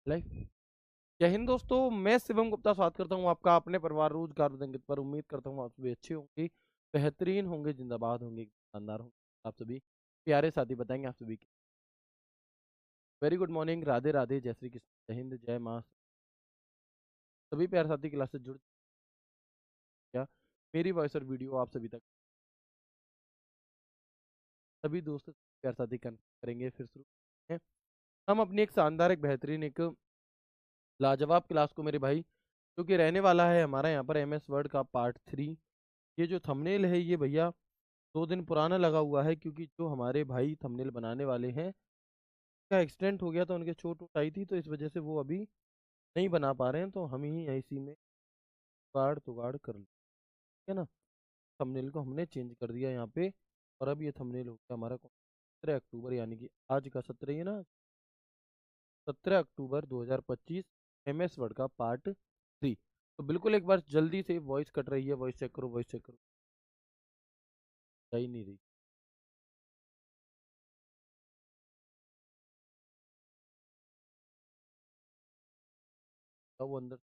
Life. जय हिंद दोस्तों, मैं शिवम गुप्ता स्वागत करता हूं आपका अपने परिवार रोजगार उदंगित पर। उम्मीद करता हूं आप सभी अच्छे होंगे, बेहतरीन होंगे, जिंदाबाद होंगे, शानदार होंगे। आप सभी प्यारे साथी बताएंगे आप सभी की very good morning, Radhe Radhe, जय श्री कृष्ण, जय हिंद, जय माँ। सभी प्यारे साथी क्लास से जुड़ गया मेरी वॉइस और वीडियो आप सभी तक, सभी दोस्त प्यारे साथी करेंगे। फिर शुरू करते हैं हम अपनी एक शानदार, एक बेहतरीन, एक लाजवाब क्लास को मेरे भाई, जो कि रहने वाला है हमारा यहाँ पर MS वर्ड का पार्ट 3। ये जो थंबनेल है ये भैया 2 दिन पुराना लगा हुआ है, क्योंकि जो हमारे भाई थंबनेल बनाने वाले हैं का एक्सीडेंट हो गया था, उनके चोट वोट आई थी, तो इस वजह से वो अभी नहीं बना पा रहे हैं। तो हम ही इसी में जुगाड़ तुगाड़ कर लिया, है ना। थंबनेल को हमने चेंज कर दिया यहाँ पे, और अब ये थंबनेल हो गया हमारा 17 अक्टूबर, यानी कि आज का 17 ही है ना, 17 अक्टूबर 2025, MS वर्ड का पार्ट 3। तो बिल्कुल एक बार जल्दी से, वॉइस कट रही है, वॉइस चेक करो, वॉइस चेक करो, जा ही नहीं रही। वो अंदर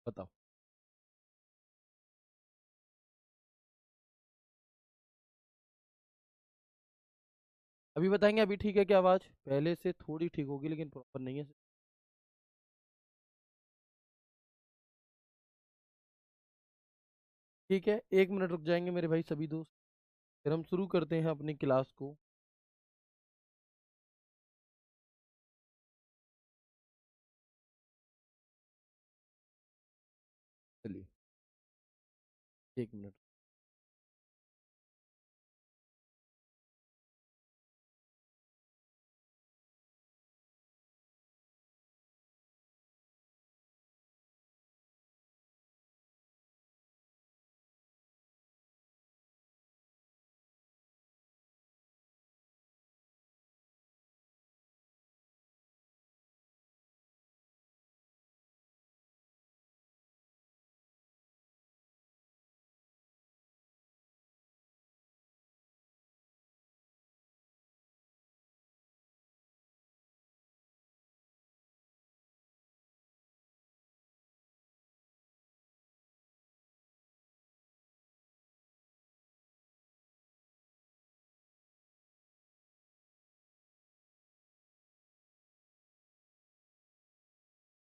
बताओ। अभी बताएंगे, अभी ठीक है क्या आवाज़? पहले से थोड़ी ठीक होगी, लेकिन प्रॉपर नहीं है। ठीक है, 1 मिनट रुक जाएंगे मेरे भाई सभी दोस्त, फिर हम शुरू करते हैं अपनी क्लास को। चलिए, 1 मिनट।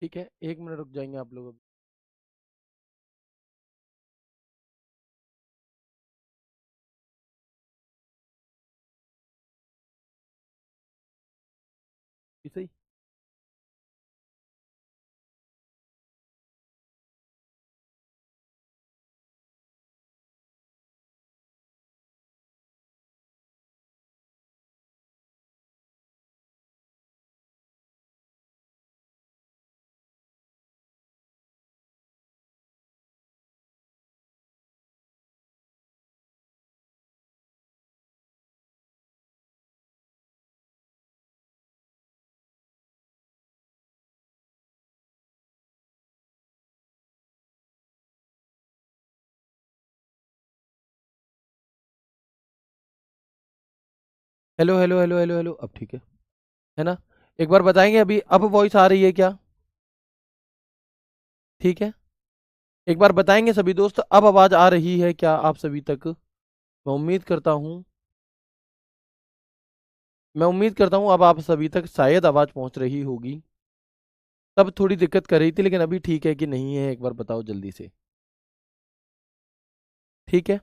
ठीक है, 1 मिनट रुक जाएंगे आप लोग। अभी सही। Hello hello hello hello hello, अब ठीक है ना? एक बार बताएंगे अभी, अब वॉइस आ रही है क्या? ठीक है, एक बार बताएंगे सभी दोस्त, अब आवाज़ आ रही है क्या आप सभी तक? मैं उम्मीद करता हूँ, मैं उम्मीद करता हूँ अब आप सभी तक शायद आवाज़ पहुँच रही होगी। तब थोड़ी दिक्कत कर रही थी, लेकिन अभी ठीक है कि नहीं है, एक बार बताओ जल्दी से। ठीक है,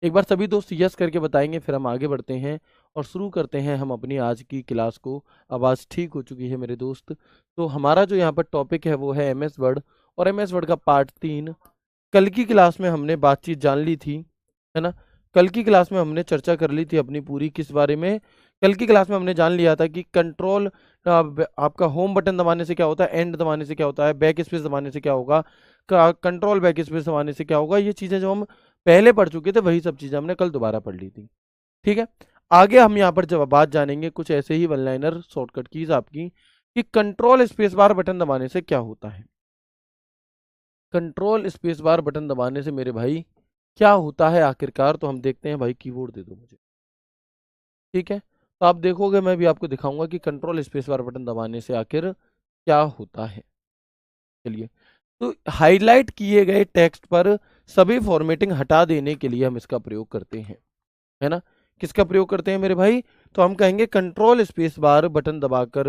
एक बार सभी दोस्त यस करके बताएंगे, फिर हम आगे बढ़ते हैं। और शुरू करते हैं हम अपनी आज की क्लास को। आवाज़ ठीक हो चुकी है मेरे दोस्त। तो हमारा जो यहाँ पर टॉपिक है वो है एमएस वर्ड, और एमएस वर्ड का पार्ट 3। कल की क्लास में हमने बातचीत जान ली थी, है ना। कल की क्लास में हमने चर्चा कर ली थी अपनी पूरी, किस बारे में। कल की क्लास में हमने जान लिया था कि कंट्रोल आपका होम बटन दबाने से क्या होता है, एंड दबाने से क्या होता है, बैक स्पेस दबाने से क्या होगा, कंट्रोल बैक स्पेस दबाने से क्या होगा। ये चीज़ें जो हम पहले पढ़ चुके थे वही सब चीज़ें हमने कल दोबारा पढ़ ली थी। ठीक है। आगे हम यहाँ पर जब बात जानेंगे कुछ ऐसे ही वन लाइनर शॉर्टकट कीज आपकी, कि कंट्रोल स्पेस बार बटन दबाने से क्या होता है। कंट्रोल स्पेस बार बटन दबाने से मेरे भाई क्या होता है आखिरकार, तो हम देखते हैं। भाई कीबोर्ड दे दो मुझे। ठीक है, तो आप देखोगे, मैं भी आपको दिखाऊंगा कि कंट्रोल स्पेस बार बटन दबाने से आखिर क्या होता है। चलिए, तो हाईलाइट किए गए टेक्स्ट पर सभी फॉर्मेटिंग हटा देने के लिए हम इसका प्रयोग करते हैं, है ना। किसका प्रयोग करते हैं मेरे भाई, तो हम कहेंगे कंट्रोल स्पेस बार बटन दबाकर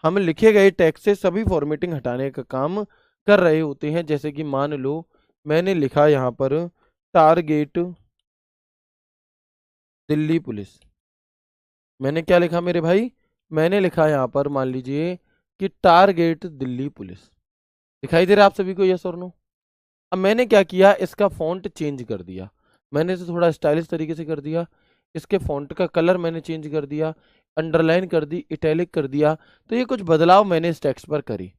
हम लिखे गए टेक्स्ट से सभी फॉर्मेटिंग हटाने का काम कर रहे होते हैं। जैसे कि मान लो मैंने लिखा यहाँ पर टारगेट दिल्ली पुलिस। मैंने क्या लिखा मेरे भाई, मैंने लिखा यहाँ पर मान लीजिए कि टारगेट दिल्ली पुलिस। दिखाई दे रहा है आप सभी को, यस और नो। अब मैंने क्या किया, इसका फॉन्ट चेंज कर दिया। मैंने इसे थोड़ा स्टाइलिश तरीके से कर दिया। इसके फॉन्ट का कलर मैंने चेंज कर दिया, अंडरलाइन कर दी, इटैलिक कर दिया। तो ये कुछ बदलाव मैंने इस टेक्स्ट पर करी।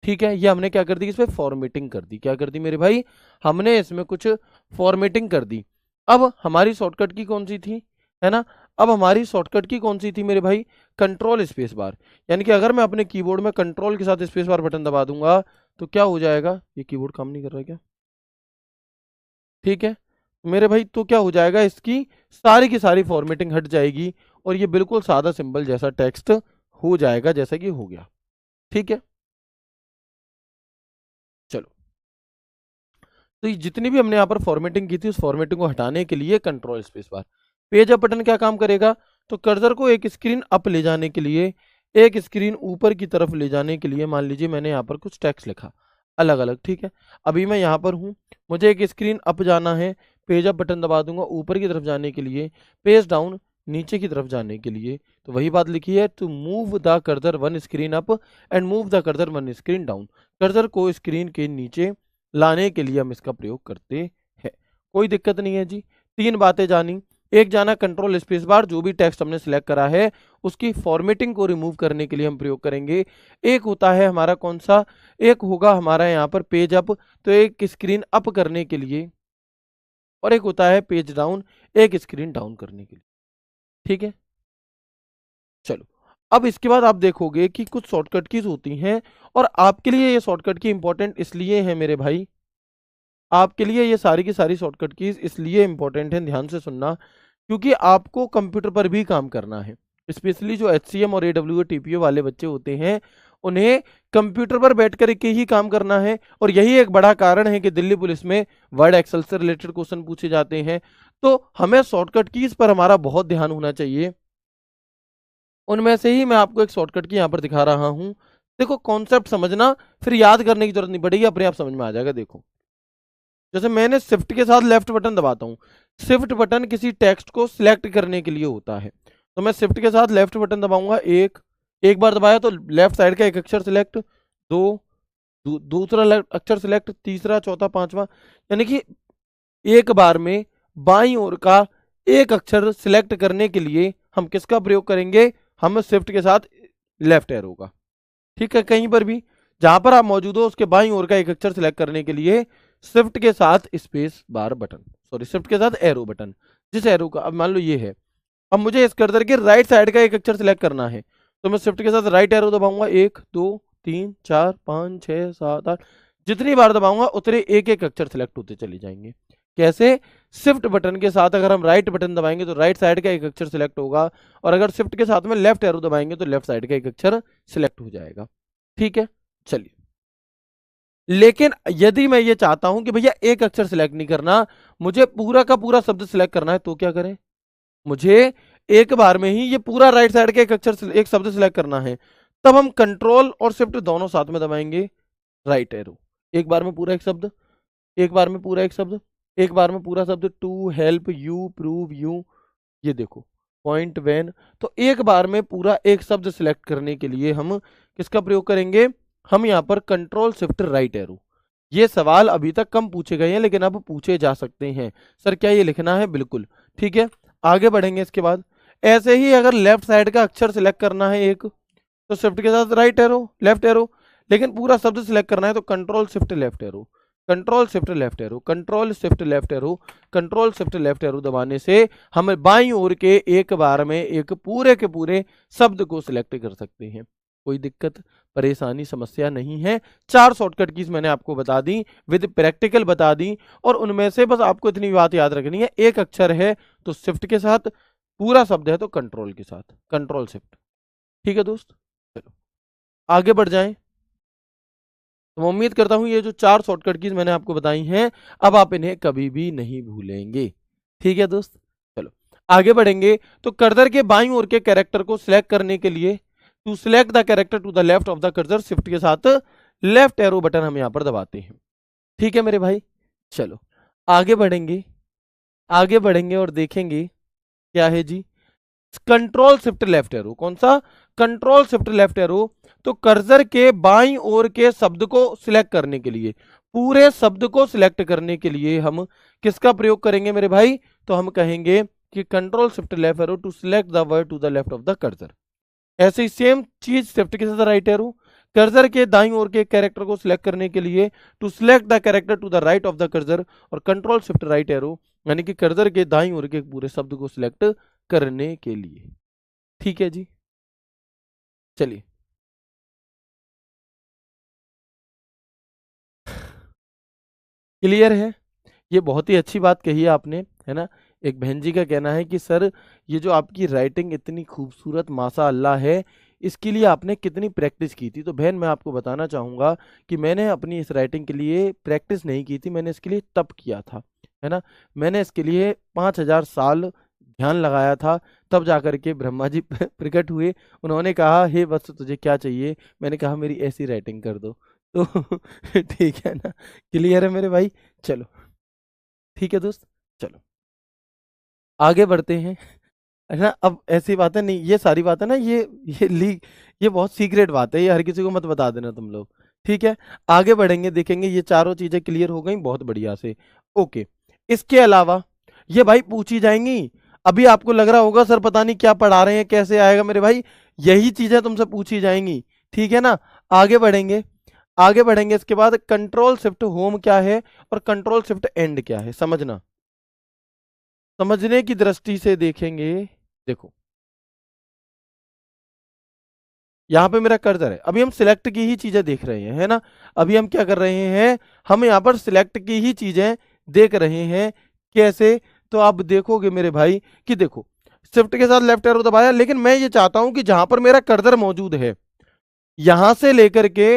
ठीक है, ये हमने क्या कर दी, इसमें फॉर्मेटिंग कर दी। क्या कर दी मेरे भाई, हमने इसमें कुछ फॉर्मेटिंग कर दी। अब हमारी शॉर्टकट की कौन सी थी, है ना। अब हमारी शॉर्टकट की कौन सी थी मेरे भाई, कंट्रोल स्पेस बार। यानी कि अगर मैं अपने कीबोर्ड में कंट्रोल के साथ स्पेस बार बटन दबा दूंगा तो क्या हो जाएगा, ये कीबोर्ड काम नहीं कर रहा है क्या। ठीक है मेरे भाई, तो क्या हो जाएगा, इसकी सारी की सारी फॉर्मेटिंग हट जाएगी और ये बिल्कुल सादा सिंबल जैसा टेक्स्ट हो जाएगा, जैसा कि हो गया। ठीक है, चलो। तो ये जितनी भी हमने यहाँ पर फॉर्मेटिंग की थी, उस फॉर्मेटिंग को हटाने के लिए control space bar. Page up button क्या काम करेगा, तो कर्सर को एक स्क्रीन अप ले जाने के लिए, एक स्क्रीन ऊपर की तरफ ले जाने के लिए, मान लीजिए मैंने यहाँ पर कुछ टेक्स्ट लिखा अलग अलग। ठीक है, अभी मैं यहाँ पर हूँ, मुझे एक स्क्रीन अप जाना है, पेज अप बटन दबा दूंगा ऊपर की तरफ जाने के लिए, पेज डाउन नीचे की तरफ जाने के लिए। तो वही बात लिखी है, to move the cursor one screen up and move the cursor one screen down. Cursor को स्क्रीन के नीचे लाने के लिए हम इसका प्रयोग करते हैं। कोई दिक्कत नहीं है जी। तीन बातें जानी। एक जाना कंट्रोल स्पेस बार, जो भी टेक्स्ट हमने सिलेक्ट करा है उसकी फॉर्मेटिंग को रिमूव करने के लिए हम प्रयोग करेंगे। एक होता है हमारा कौन सा, एक होगा हमारा यहाँ पर पेज अप, तो एक स्क्रीन अप करने के लिए, और एक होता है पेज डाउन, एक स्क्रीन डाउन करने के लिए। ठीक है, चलो। अब इसके बाद आप देखोगे कि कुछ शॉर्टकट कीज होती हैं, और आपके लिए ये शॉर्टकट की इंपॉर्टेंट इसलिए है मेरे भाई, आपके लिए ये सारी की सारी शॉर्टकट कीज इसलिए इंपॉर्टेंट है, ध्यान से सुनना, क्योंकि आपको कंप्यूटर पर भी काम करना है। स्पेशली जो HCM और AWS TPO वाले बच्चे होते हैं, उन्हें कंप्यूटर पर बैठ कर के ही काम करना है। और यही एक बड़ा कारण है कि दिल्ली पुलिस में वर्ड एक्सेल से रिलेटेड क्वेश्चन पूछे जाते हैं। तो हमें शॉर्टकट कीज पर हमारा बहुत ध्यान होना चाहिए। उनमें से ही मैं आपको एक शॉर्टकट की यहाँ पर दिखा रहा हूँ। देखो, कॉन्सेप्ट समझना, फिर याद करने की जरूरत नहीं पड़ेगी, अपने आप समझ में आ जाएगा। देखो, जैसे मैंने शिफ्ट के साथ लेफ्ट बटन दबाता हूँ। शिफ्ट बटन किसी टेक्स्ट को सिलेक्ट करने के लिए होता है, तो मैं शिफ्ट के साथ लेफ्ट बटन दबाऊंगा। एक बार दबाया तो लेफ्ट साइड का एक अक्षर सिलेक्ट, दूसरा अक्षर सिलेक्ट, तीसरा, चौथा, पांचवा। यानी कि एक बार में बाईं ओर का एक अक्षर सिलेक्ट करने के लिए हम किसका प्रयोग करेंगे, हम शिफ्ट के साथ लेफ्ट एरो का। ठीक है, कहीं पर भी जहां पर आप मौजूद हो उसके बाईं ओर का एक अक्षर सिलेक्ट करने के लिए शिफ्ट के साथ space bar button, sorry shift के साथ एरो बटन, जिस एरो का अब मान लो ये है। अब मुझे इस कर्सर के राइट साइड का एक अक्षर सिलेक्ट करना है, तो मैं शिफ्ट के साथ राइट एरो दबाऊंगा। 1 2 3 4 5 6 7 8, जितनी बार दबाऊंगा उतने एक एक अक्षर सिलेक्ट होते चले जाएंगे। कैसे, शिफ्ट बटन के साथ अगर हम राइट बटन दबाएंगे तो राइट साइड का एक अक्षर सिलेक्ट होगा, और अगर शिफ्ट के साथ में लेफ्ट एरो दबाएंगे तो लेफ्ट साइड का एक अक्षर सिलेक्ट हो जाएगा। ठीक है, चलिए। लेकिन यदि मैं ये चाहता हूं कि भैया एक अक्षर सिलेक्ट नहीं करना, मुझे पूरा का पूरा शब्द सिलेक्ट करना है, तो क्या करें, मुझे एक बार में ही ये पूरा राइट साइड का एक अक्षर एक शब्द सिलेक्ट करना है। तब हम कंट्रोल और शिफ्ट दोनों साथ में दबाएंगे, राइट एरो। एक बार में पूरा एक शब्द, एक बार में पूरा एक शब्द, एक बार में पूरा शब्द, to help you prove you. ये देखो पॉइंट व्हेन, तो एक बार में पूरा एक शब्द सिलेक्ट करने के लिए हम किसका प्रयोग करेंगे, हम यहाँ पर कंट्रोल शिफ्ट राइट एरो। ये सवाल अभी तक कम पूछे गए हैं लेकिन अब पूछे जा सकते हैं। सर क्या ये लिखना है, बिल्कुल ठीक है। आगे बढ़ेंगे इसके बाद, ऐसे ही अगर लेफ्ट साइड का अक्षर सिलेक्ट करना है एक, तो शिफ्ट के साथ राइट एरो लेफ्ट एरो, लेकिन पूरा शब्द सिलेक्ट करना है तो control shift left arrow, control shift left arrow, control shift left arrow, control shift left arrow दबाने से हम बाईं ओर के एक बार में एक पूरे के पूरे शब्द को सिलेक्ट कर सकते हैं। कोई दिक्कत परेशानी समस्या नहीं है। 4 शॉर्टकट कीज मैंने आपको बता दी, विद प्रैक्टिकल बता दी, और उनमें से बस आपको इतनी बात याद रखनी है, एक अक्षर है तो शिफ्ट के साथ, पूरा शब्द है तो कंट्रोल के साथ, कंट्रोल शिफ्ट। ठीक है दोस्त, चलो आगे बढ़ जाएं। तो मैं उम्मीद करता हूं ये जो 4 शॉर्टकट कीज मैंने आपको बताई हैं, अब आप इन्हें कभी भी नहीं भूलेंगे। ठीक है दोस्त, चलो आगे बढ़ेंगे। तो कर्सर के बाईं ओर के कैरेक्टर को सिलेक्ट करने के लिए, to select the character to the left of the cursor, shift के साथ लेफ्ट एरो बटन हम यहां पर दबाते हैं। ठीक है मेरे भाई, चलो आगे बढ़ेंगे, आगे बढ़ेंगे और देखेंगे क्या है जी, कंट्रोल शिफ्ट लेफ्ट एरो। कौन सा, कंट्रोल शिफ्ट लेफ्ट एरो। तो कर्सर के बाईं ओर के शब्द को सिलेक्ट करने के लिए, पूरे शब्द को सिलेक्ट करने के लिए हम किसका प्रयोग करेंगे मेरे भाई, तो हम कहेंगे कि control shift left arrow to select the word to the left of the cursor. ऐसे ही सेम चीज शिफ्ट के साथ राइट एरो, कर्सर के दाईं ओर के कैरेक्टर को सिलेक्ट करने के लिए to select the character to the right of the cursor, और कंट्रोल शिफ्ट राइट एरो यानी कि कर्सर के दाईं ओर के पूरे शब्द को सिलेक्ट करने के लिए। ठीक है जी, चलिए क्लियर है। ये बहुत ही अच्छी बात कही है आपने, है ना। एक बहन जी का कहना है कि सर ये जो आपकी राइटिंग इतनी खूबसूरत माशा अल्लाह है, इसके लिए आपने कितनी प्रैक्टिस की थी। तो बहन मैं आपको बताना चाहूँगा कि मैंने अपनी इस राइटिंग के लिए प्रैक्टिस नहीं की थी, मैंने इसके लिए तप किया था, है ना। मैंने इसके लिए 5000 साल ध्यान लगाया था, तब जाकर के ब्रह्मा जी प्रकट हुए। उन्होंने कहा हे वत्स तुझे क्या चाहिए, मैंने कहा मेरी ऐसी राइटिंग कर दो। तो ठीक है ना, क्लियर है मेरे भाई। चलो ठीक है दोस्त, चलो आगे बढ़ते हैं, है ना। अब ऐसी बातें नहीं, ये सारी बातें ना, ये लीक, ये बहुत सीक्रेट बात है, ये हर किसी को मत बता देना तुम लोग। ठीक है, आगे बढ़ेंगे, देखेंगे ये चारों चीजें क्लियर हो गई बहुत बढ़िया से। ओके, इसके अलावा ये भाई पूछी जाएंगी। अभी आपको लग रहा होगा सर पता नहीं क्या पढ़ा रहे हैं, कैसे आएगा मेरे भाई, यही चीजें तुमसे पूछी जाएंगी। ठीक है ना, आगे बढ़ेंगे, आगे बढ़ेंगे। इसके बाद कंट्रोल शिफ्ट होम क्या है और कंट्रोल शिफ्ट एंड क्या है, समझना, समझने की दृष्टि से देखेंगे। देखो यहाँ पे मेरा कर्सर है, अभी हम सिलेक्ट की ही चीजें देख रहे हैं, है ना। अभी हम क्या कर रहे हैं, हम यहाँ पर सिलेक्ट की ही चीजें देख रहे हैं। कैसे, तो आप देखोगे मेरे भाई कि देखो शिफ्ट के साथ लेफ्ट एरो दबाया, लेकिन मैं ये चाहता हूं कि जहां पर मेरा कर्सर मौजूद है, यहां से लेकर के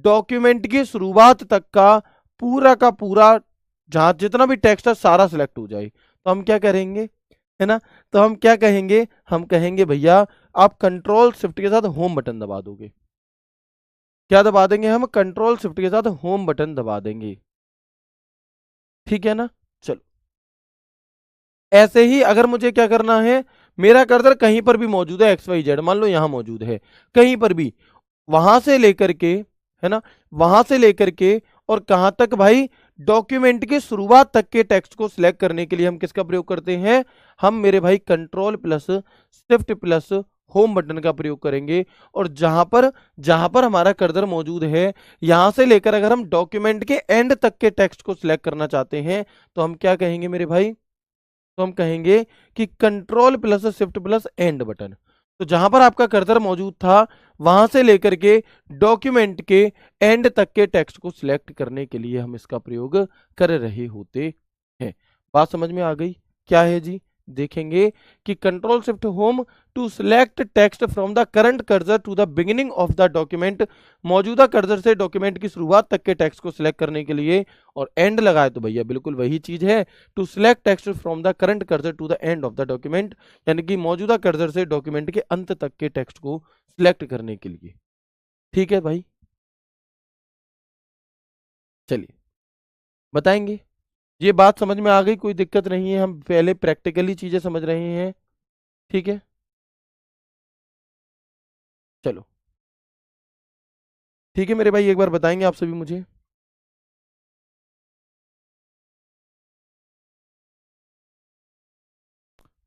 डॉक्यूमेंट की शुरुआत तक का पूरा जहां जितना भी टेक्स्ट है सारा सिलेक्ट हो जाए। तो हम क्या करेंगे, है ना, तो हम क्या कहेंगे, हम कहेंगे भैया आप कंट्रोल शिफ्ट के साथ होम बटन दबा दोगे। क्या दबा देंगे, हम कंट्रोल शिफ्ट के साथ होम बटन दबा देंगे। ठीक है ना, चलो ऐसे ही अगर मुझे क्या करना है, मेरा कर्सर कहीं पर भी मौजूद है, एक्स वाई जेड मान लो यहां मौजूद है, कहीं पर भी, वहां से लेकर के, है ना, वहां से लेकर के और कहां तक भाई, डॉक्यूमेंट की शुरुआत तक के टेक्स्ट को सिलेक्ट करने के लिए हम किसका प्रयोग करते हैं, हम मेरे भाई control plus shift plus home button का प्रयोग करेंगे। और जहां पर हमारा कर्सर मौजूद है, यहां से लेकर अगर हम डॉक्यूमेंट के एंड तक के टेक्स्ट को सिलेक्ट करना चाहते हैं, तो हम क्या कहेंगे मेरे भाई, तो हम कहेंगे कि control plus shift plus and button. तो जहां पर आपका कर्सर मौजूद था, वहां से लेकर के डॉक्यूमेंट के एंड तक के टेक्स्ट को सिलेक्ट करने के लिए हम इसका प्रयोग कर रहे होते हैं। बात समझ में आ गई, क्या है जी, देखेंगे कि control shift home to select text from the current cursor to the beginning of the document, मौजूदा कर्सर से डॉक्यूमेंट की शुरुआत तक के टेक्स्ट को सिलेक्ट करने के लिए, और एंड लगाए तो भैया बिल्कुल वही चीज है, to select text from the current cursor to the end of the document, यानी कि मौजूदा कर्सर से डॉक्यूमेंट के अंत तक के टेक्स्ट को सिलेक्ट करने के लिए। ठीक है भाई, चलिए बताएंगे। ये बात समझ में आ गई, कोई दिक्कत नहीं है, हम पहले प्रैक्टिकली चीजें समझ रहे हैं। ठीक है, चलो ठीक है मेरे भाई, एक बार बताएंगे आप सभी मुझे।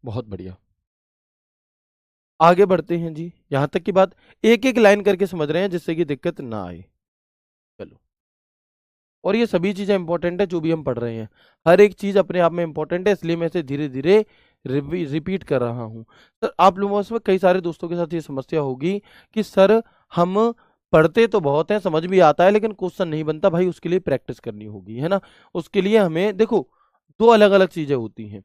बहुत बढ़िया, आगे बढ़ते हैं जी। यहाँ तक की बात एक एक लाइन करके समझ रहे हैं जिससे कि दिक्कत ना आए। चलो, और ये सभी चीजें इंपॉर्टेंट है जो भी हम पढ़ रहे हैं, हर एक चीज अपने आप में इंपॉर्टेंट है, इसलिए मैं इसे धीरे धीरे रिपीट कर रहा हूँ। सर आप लोगों में कई सारे दोस्तों के साथ ये समस्या होगी कि सर हम पढ़ते तो बहुत हैं, समझ भी आता है, लेकिन क्वेश्चन नहीं बनता। भाई उसके लिए प्रैक्टिस करनी होगी, है ना। उसके लिए हमें देखो, दो अलग अलग चीजें होती हैं।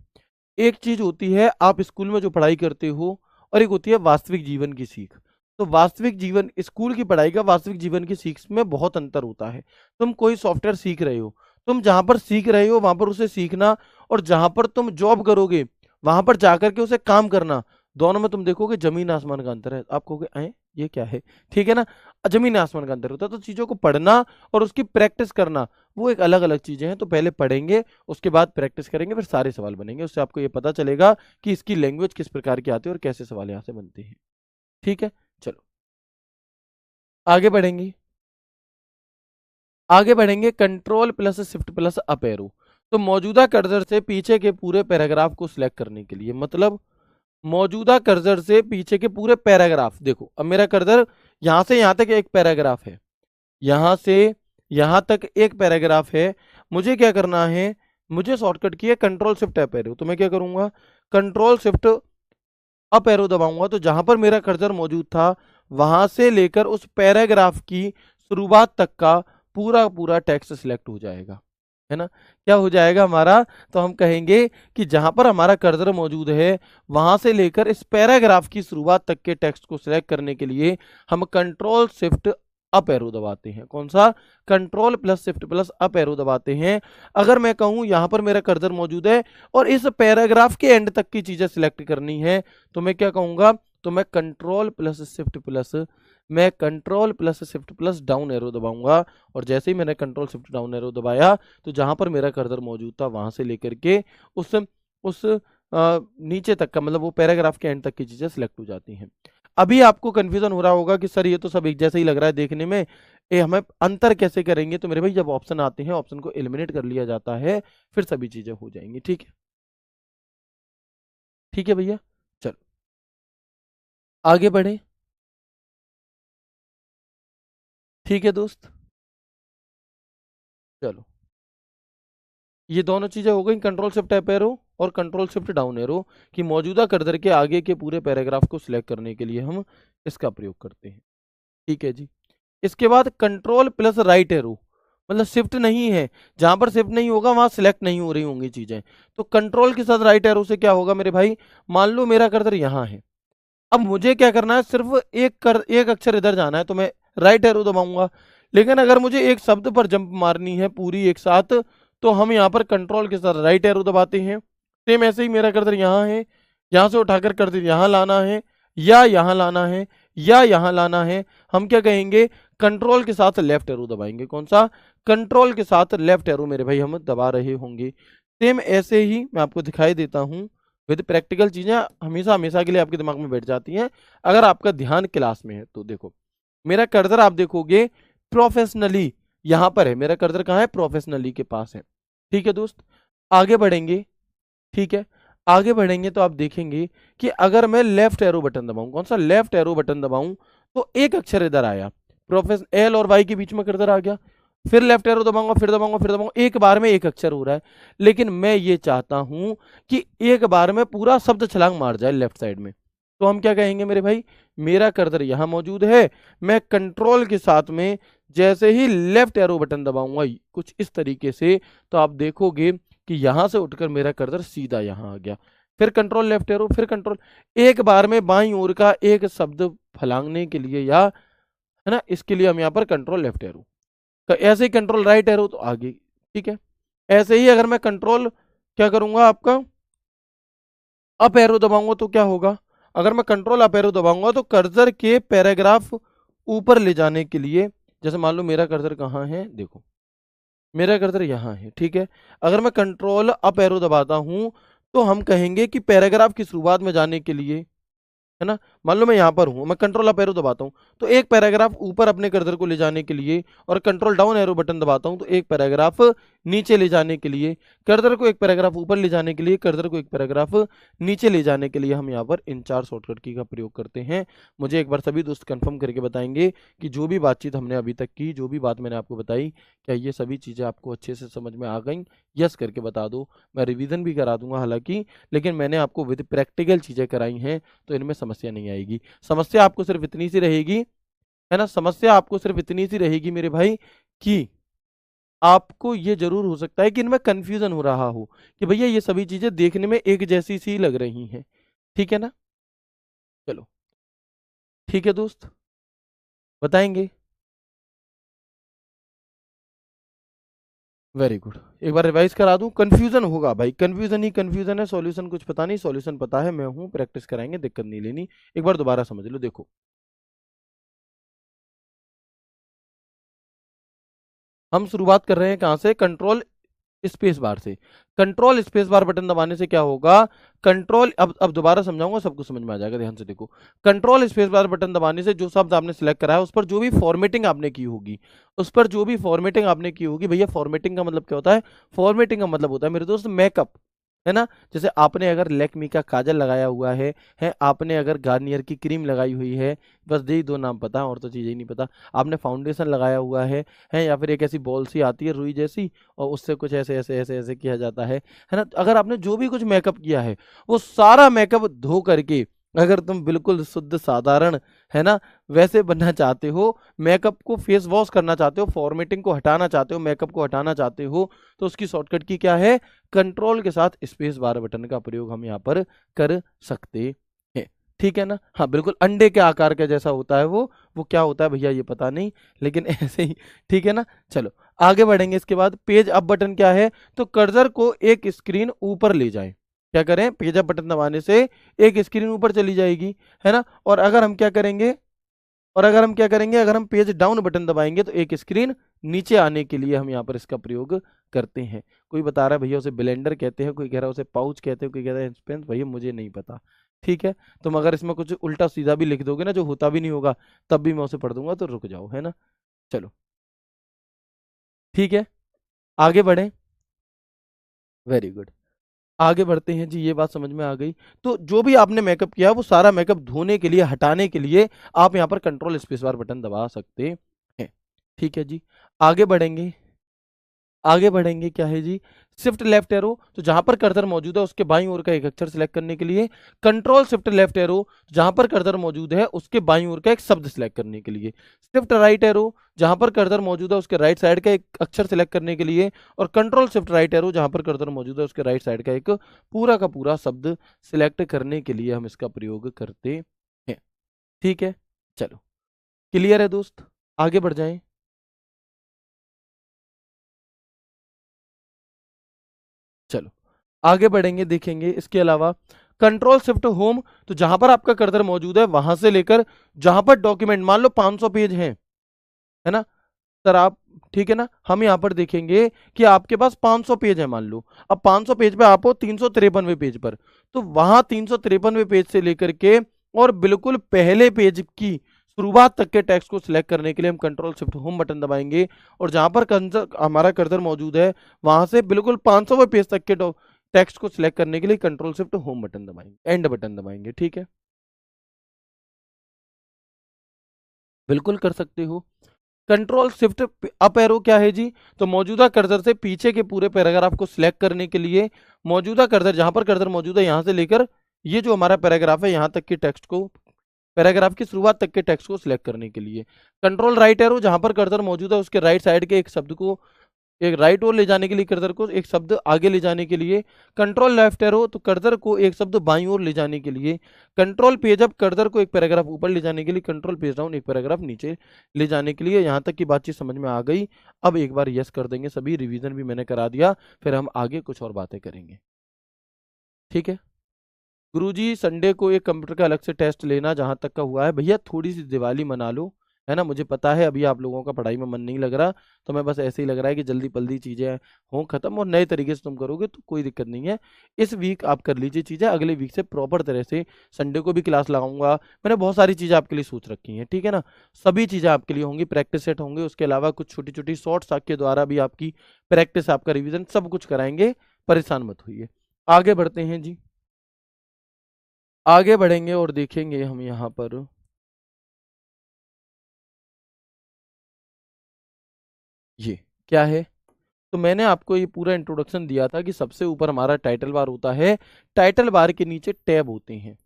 एक चीज होती है आप स्कूल में जो पढ़ाई करते हो, और एक होती है वास्तविक जीवन की सीख। तो वास्तविक जीवन, स्कूल की पढ़ाई का वास्तविक जीवन की सीख में बहुत अंतर होता है। तुम कोई सॉफ्टवेयर सीख रहे हो, तुम जहां पर सीख रहे हो वहां पर उसे सीखना, और जहां पर तुम जॉब करोगे वहां पर जाकर के उसे काम करना, दोनों में तुम देखोगे जमीन आसमान का अंतर है। आप कहोगे ये क्या है, ठीक है ना। जमीन आसमान का अंतर होता है। तो चीजों को पढ़ना और उसकी प्रैक्टिस करना, वो एक अलग अलग चीजें हैं। तो पहले पढ़ेंगे, उसके बाद प्रैक्टिस करेंगे, फिर सारे सवाल बनेंगे। उससे आपको ये पता चलेगा कि इसकी लैंग्वेज किस प्रकार की आती है और कैसे सवाल यहाँ से बनते हैं। ठीक है, चलो आगे बढ़ेंगे। आगे बढ़ेंगे, control plus shift plus up arrow. तो मौजूदा कर्सर से पीछे के पूरे पैराग्राफ को सिलेक्ट करने के लिए, मतलब मौजूदा कर्सर से पीछे के पूरे पैराग्राफ, देखो अब मेरा कर्सर यहां से यहां तक एक पैराग्राफ है, यहां से यहां तक एक पैराग्राफ है। मुझे क्या करना है, मुझे शॉर्टकट की है कंट्रोल शिफ्ट अप एरो। तो मैं क्या करूंगा, कंट्रोल शिफ्ट अप एरो दबाऊंगा, तो जहां पर मेरा कर्सर मौजूद था वहां से लेकर उस पैराग्राफ की शुरुआत तक का पूरा पूरा टेक्स्ट सिलेक्ट हो जाएगा, है ना। क्या हो जाएगा हमारा, तो हम कहेंगे कि जहां पर हमारा कर्सर मौजूद है वहां से लेकर इस पैराग्राफ की शुरुआत तक के टेक्स्ट को सिलेक्ट करने के लिए हम कंट्रोल शिफ्ट अप एरो दबाते हैं। कौन सा, control plus shift plus up arrow दबाते हैं। अगर मैं कहूं यहां पर मेरा कर्सर मौजूद है और इस पैराग्राफ के एंड तक की चीजें सिलेक्ट करनी है, तो मैं क्या कहूंगा, तो मैं control plus shift plus down arrow दबाऊंगा। और जैसे ही मैंने कंट्रोल शिफ्ट डाउन एरो दबाया, तो जहां पर मेरा कर्सर मौजूद था वहां से लेकर के उस नीचे तक का, मतलब वो पैराग्राफ के एंड तक की चीजें सिलेक्ट हो जाती हैं। अभी आपको कंफ्यूजन हो रहा होगा कि सर ये तो सब एक जैसा ही लग रहा है देखने में, हमें अंतर कैसे करेंगे। तो मेरे भाई जब ऑप्शन आते हैं, ऑप्शन को एलिमिनेट कर लिया जाता है, फिर सभी चीजें हो जाएंगी। ठीक है, ठीक है भैया, चलो आगे बढ़े। ठीक है दोस्त, चलो ये दोनों चीजें हो गई, कंट्रोल शिफ्ट अप एरो और कंट्रोल शिफ्ट डाउन एरो, कि मौजूदा कर्सर के आगे के पूरे पैराग्राफ को सिलेक्ट करने के लिए हम इसका प्रयोग करते हैं। ठीक है जी। इसके बाद कंट्रोल प्लस राइट एरो, मतलब शिफ्ट नहीं है, जहां पर शिफ्ट नहीं होगा वहां सिलेक्ट नहीं हो रही होंगी चीजें। तो कंट्रोल के साथ राइट एरो से क्या होगा मेरे भाई, मान लो मेरा कर्सर यहाँ है, अब मुझे क्या करना है, सिर्फ एक अक्षर इधर जाना है, तो मैं राइट एरो दबाऊंगा। लेकिन अगर मुझे एक शब्द पर जंप मारनी है पूरी एक साथ, तो हम यहाँ पर कंट्रोल के साथ राइट एरो दबाते हैं। सेम ऐसे ही मेरा कर्सर यहाँ है, यहाँ से उठाकर कर्सर यहाँ लाना है, या यहाँ लाना है, या यहाँ लाना है, हम क्या कहेंगे, कंट्रोल के साथ लेफ्ट एरो दबाएंगे। कौन सा, कंट्रोल के साथ लेफ्ट एरो मेरे भाई हम दबा रहे होंगे। सेम ऐसे ही मैं आपको दिखाई देता हूँ, विद प्रैक्टिकल चीजें हमेशा हमेशा के लिए आपके दिमाग में बैठ जाती हैं अगर आपका ध्यान क्लास में है। तो देखो मेरा कर्सर आप देखोगे प्रोफेशनली यहां पर है, मेरा कर्सर कहाँ है, प्रोफेशनली के पास है। ठीक है दोस्त, आगे बढ़ेंगे। ठीक है, आगे बढ़ेंगे तो आप देखेंगे कि अगर मैं लेफ्ट एरो बटन दबाऊं, कौन सा, लेफ्ट एरो बटन दबाऊं, तो एक अक्षर इधर आया, प्रोफेशन एल और वाई के बीच में कर्सर आ गया, फिर लेफ्ट एरो दबाऊंगा, फिर दबाऊंगा, फिर दबाऊंगा, एक बार में एक अक्षर हो रहा है। लेकिन मैं ये चाहता हूं कि एक बार में पूरा शब्द छलांग मार जाए लेफ्ट साइड में। तो हम क्या कहेंगे मेरे भाई, मेरा कर्सर यहां मौजूद है, मैं कंट्रोल के साथ में जैसे ही लेफ्ट एरो बटन दबाऊंगा कुछ इस तरीके से, तो आप देखोगे कि यहां से उठकर मेरा कर्सर सीधा यहां आ गया। फिर कंट्रोल लेफ्ट एरो, फिर कंट्रोल, एक बार में बाईं ओर का एक शब्द फलांगने के लिए, या है ना, इसके लिए हम यहाँ पर कंट्रोल लेफ्ट एरो, तो ऐसे ही कंट्रोल राइट एरो तो आगे। ठीक है, ऐसे ही अगर मैं कंट्रोल क्या करूंगा आपका अप एरो दबाऊंगा तो क्या होगा, अगर मैं कंट्रोल अप एरो दबाऊंगा तो कर्सर के पैराग्राफ ऊपर ले जाने के लिए, जैसे मान लो मेरा कर्सर कहाँ है, देखो मेरा कर्सर यहाँ है। ठीक है, अगर मैं कंट्रोल अप एरो दबाता हूं तो हम कहेंगे कि पैराग्राफ की शुरुआत में जाने के लिए, है ना, मान लो मैं यहाँ पर हूँ, मैं कंट्रोल अप एरो दबाता हूँ तो एक पैराग्राफ ऊपर अपने कर्सर को ले जाने के लिए, और कंट्रोल डाउन एरो बटन दबाता हूँ तो एक पैराग्राफ नीचे ले जाने के लिए, कर्सर को एक पैराग्राफ ऊपर ले जाने के लिए, कर्सर को एक पैराग्राफ नीचे ले जाने के लिए हम यहाँ पर इन 4 शॉर्टकट की का प्रयोग करते हैं। मुझे एक बार सभी दोस्त कंफर्म करके बताएंगे कि जो भी बातचीत हमने अभी तक की, जो भी बात मैंने आपको बताई, क्या ये सभी चीज़ें आपको अच्छे से समझ में आ गई? यस करके बता दो। मैं रिवीजन भी करा दूंगा हालांकि, लेकिन मैंने आपको विद प्रैक्टिकल चीज़ें कराई हैं तो इनमें समस्या नहीं आएगी। समस्या आपको सिर्फ इतनी सी रहेगी, है ना, समस्या आपको सिर्फ इतनी सी रहेगी मेरे भाई कि आपको ये जरूर हो सकता है कि इनमें कंफ्यूजन हो रहा हो कि भैया ये सभी चीजें देखने में एक जैसी सी लग रही हैं। ठीक है ना? चलो ठीक है दोस्त, बताएंगे। Very good. एक बार रिवाइज करा दूं, कंफ्यूजन होगा भाई, कंफ्यूजन ही कंफ्यूजन है, सॉल्यूशन कुछ पता नहीं, सॉल्यूशन पता है, मैं हूं, प्रैक्टिस कराएंगे, दिक्कत नहीं लेनी। एक बार दोबारा समझ लो, देखो हम शुरुआत कर रहे हैं कहाँ से? कंट्रोल स्पेस बार से। कंट्रोल स्पेस बार बटन दबाने से क्या होगा? कंट्रोल, अब दोबारा समझाऊंगा, सबको समझ में आ जाएगा, ध्यान से देखो। कंट्रोल स्पेस बार बटन दबाने से जो शब्द आपने सिलेक्ट करा है उस पर जो भी फॉर्मेटिंग आपने की होगी, उस पर जो भी फॉर्मेटिंग आपने की होगी, भैया फॉर्मेटिंग का मतलब क्या होता है? फॉर्मेटिंग का मतलब होता है मेरे दोस्त मेकअप, है ना। जैसे आपने अगर लैक्मी का काजल लगाया हुआ है आपने अगर गार्नियर की क्रीम लगाई हुई है, बस यही 2 नाम पता है और तो चीज़ें ही नहीं पता। आपने फाउंडेशन लगाया हुआ है या फिर एक ऐसी बॉल सी आती है रुई जैसी, और उससे कुछ ऐसे ऐसे ऐसे ऐसे किया जाता है ना। अगर आपने जो भी कुछ मेकअप किया है वो सारा मेकअप धो करके, अगर तुम बिल्कुल शुद्ध साधारण, है ना, वैसे बनना चाहते हो, मेकअप को फेस वॉश करना चाहते हो, फॉर्मेटिंग को हटाना चाहते हो, मेकअप को हटाना चाहते हो, तो उसकी शॉर्टकट की क्या है? कंट्रोल के साथ स्पेस बार बटन का प्रयोग हम यहाँ पर कर सकते हैं। ठीक है ना? हाँ बिल्कुल, अंडे के आकार का जैसा होता है वो क्या होता है भैया ये पता नहीं, लेकिन ऐसे ही। ठीक है ना? चलो आगे बढ़ेंगे। इसके बाद पेज अप बटन क्या है? तो कर्सर को एक स्क्रीन ऊपर ले जाए। क्या करें? पेज अप बटन दबाने से एक स्क्रीन ऊपर चली जाएगी, है ना। और अगर हम क्या करेंगे, अगर हम पेज डाउन बटन दबाएंगे तो एक स्क्रीन नीचे आने के लिए हम यहाँ पर इसका प्रयोग करते हैं। कोई बता रहा है भैया उसे ब्लेंडर कहते हैं, कोई कह रहा है उसे पाउच कहते हैं, कोई कह रहा है इंस्पेंस, भैया मुझे नहीं पता। ठीक है, तुम अगर इसमें कुछ उल्टा सीधा भी लिख दोगे ना जो होता भी नहीं होगा, तब भी मैं उसे पढ़ दूंगा, तो रुक जाओ, है ना। चलो ठीक है, आगे बढ़ें। वेरी गुड, आगे बढ़ते हैं जी, ये बात समझ में आ गई। तो जो भी आपने मेकअप किया वो सारा मेकअप धोने के लिए, हटाने के लिए आप यहाँ पर कंट्रोल स्पेस बार बटन दबा सकते हैं। ठीक है जी, आगे बढ़ेंगे। आगे बढ़ेंगे क्या है जी? शिफ्ट लेफ्ट एरो, तो जहां पर कर्सर मौजूद है उसके बाईं ओर का एक अक्षर सिलेक्ट करने के लिए। कंट्रोल शिफ्ट लेफ्ट एरो, जहां पर कर्सर मौजूद है उसके बाईं ओर का एक शब्द सिलेक्ट करने के लिए। शिफ्ट राइट एरो, जहां पर कर्सर मौजूद है उसके राइट साइड का एक अक्षर सिलेक्ट करने के लिए। और कंट्रोल शिफ्ट राइट एरो, जहां पर कर्सर मौजूद है उसके राइट साइड का एक पूरा का पूरा शब्द सिलेक्ट करने के लिए हम इसका प्रयोग करते हैं। ठीक है, चलो क्लियर है दोस्त, आगे बढ़ जाएं। चलो आगे बढ़ेंगे, देखेंगे इसके अलावा कंट्रोल शिफ्ट होम, तो जहां पर आपका कर्सर मौजूद है वहां से लेकर जहां पर डॉक्यूमेंट, मान लो 500 पेज हैं, है ना सर आप, ठीक है ना, हम यहां पर देखेंगे कि आपके पास 500 पेज है मान लो। अब 500 पेज पे आप हो 353वें पेज पर, तो वहां 353वें पेज से लेकर के और बिल्कुल पहले पेज की शुरुआत तक के टेक्स्ट को सिलेक्ट करने के लिए हम कंट्रोल शिफ्ट होम बटन दबाएंगे। और जहां पर हमारा कर्सर मौजूद है वहां से बिल्कुल 500वें पेज तक के टेक्स्ट को सिलेक्ट करने के लिए कंट्रोल शिफ्ट होम बटन दबाएंगे, एंड बटन दबाएंगे। ठीक है, बिल्कुल कर सकते हो। कंट्रोल शिफ्ट अप एरो क्या है जी? तो मौजूदा कर्सर से पीछे के पूरे पैराग्राफ को सिलेक्ट करने के लिए, मौजूदा कर्सर जहां पर कर्सर मौजूद है यहां से लेकर ये जो हमारा पैराग्राफ है यहां तक के टेक्स्ट को, पैराग्राफ की शुरुआत तक के टेक्स्ट को सिलेक्ट करने के लिए। कंट्रोल राइट एरो, जहां पर कर्सर मौजूद है उसके राइट साइड के एक शब्द को एक राइट ओर ले जाने के लिए, कर्सर को एक शब्द आगे ले जाने के लिए। कंट्रोल लेफ्ट एरो, तो कर्सर को एक शब्द बाईं ओर ले जाने के लिए। कंट्रोल पेज अप, कर्सर को एक पैराग्राफ ऊपर ले जाने के लिए। कंट्रोल पेज डाउन, एक पैराग्राफ नीचे ले जाने के लिए। यहाँ तक की बातचीत समझ में आ गई? अब एक बार यस कर देंगे सभी, रिवीजन भी मैंने करा दिया, फिर हम आगे कुछ और बातें करेंगे। ठीक है गुरुजी, संडे को एक कंप्यूटर का अलग से टेस्ट लेना, जहां तक का हुआ है भैया थोड़ी सी दिवाली मना लो, है ना। मुझे पता है अभी आप लोगों का पढ़ाई में मन नहीं लग रहा, तो मैं बस ऐसे ही लग रहा है कि जल्दी जल्दी चीज़ें हों खत्म, और नए तरीके से तुम करोगे तो कोई दिक्कत नहीं है। इस वीक आप कर लीजिए चीज़ें, अगले वीक से प्रॉपर तरह से संडे को भी क्लास लगाऊंगा। मैंने बहुत सारी चीज़ें आपके लिए सोच रखी हैं, ठीक है ना। सभी चीज़ें आपके लिए होंगी, प्रैक्टिस सेट होंगे, उसके अलावा कुछ छोटी छोटी शॉर्ट्स के द्वारा भी आपकी प्रैक्टिस, आपका रिविजन सब कुछ कराएंगे। परेशान मत होइए। आगे बढ़ते हैं जी, आगे बढ़ेंगे और देखेंगे हम यहाँ पर। ये क्या है? तो मैंने आपको ये पूरा इंट्रोडक्शन दिया था कि सबसे ऊपर हमारा टाइटल बार होता है, टाइटल बार के नीचे टैब होते हैं।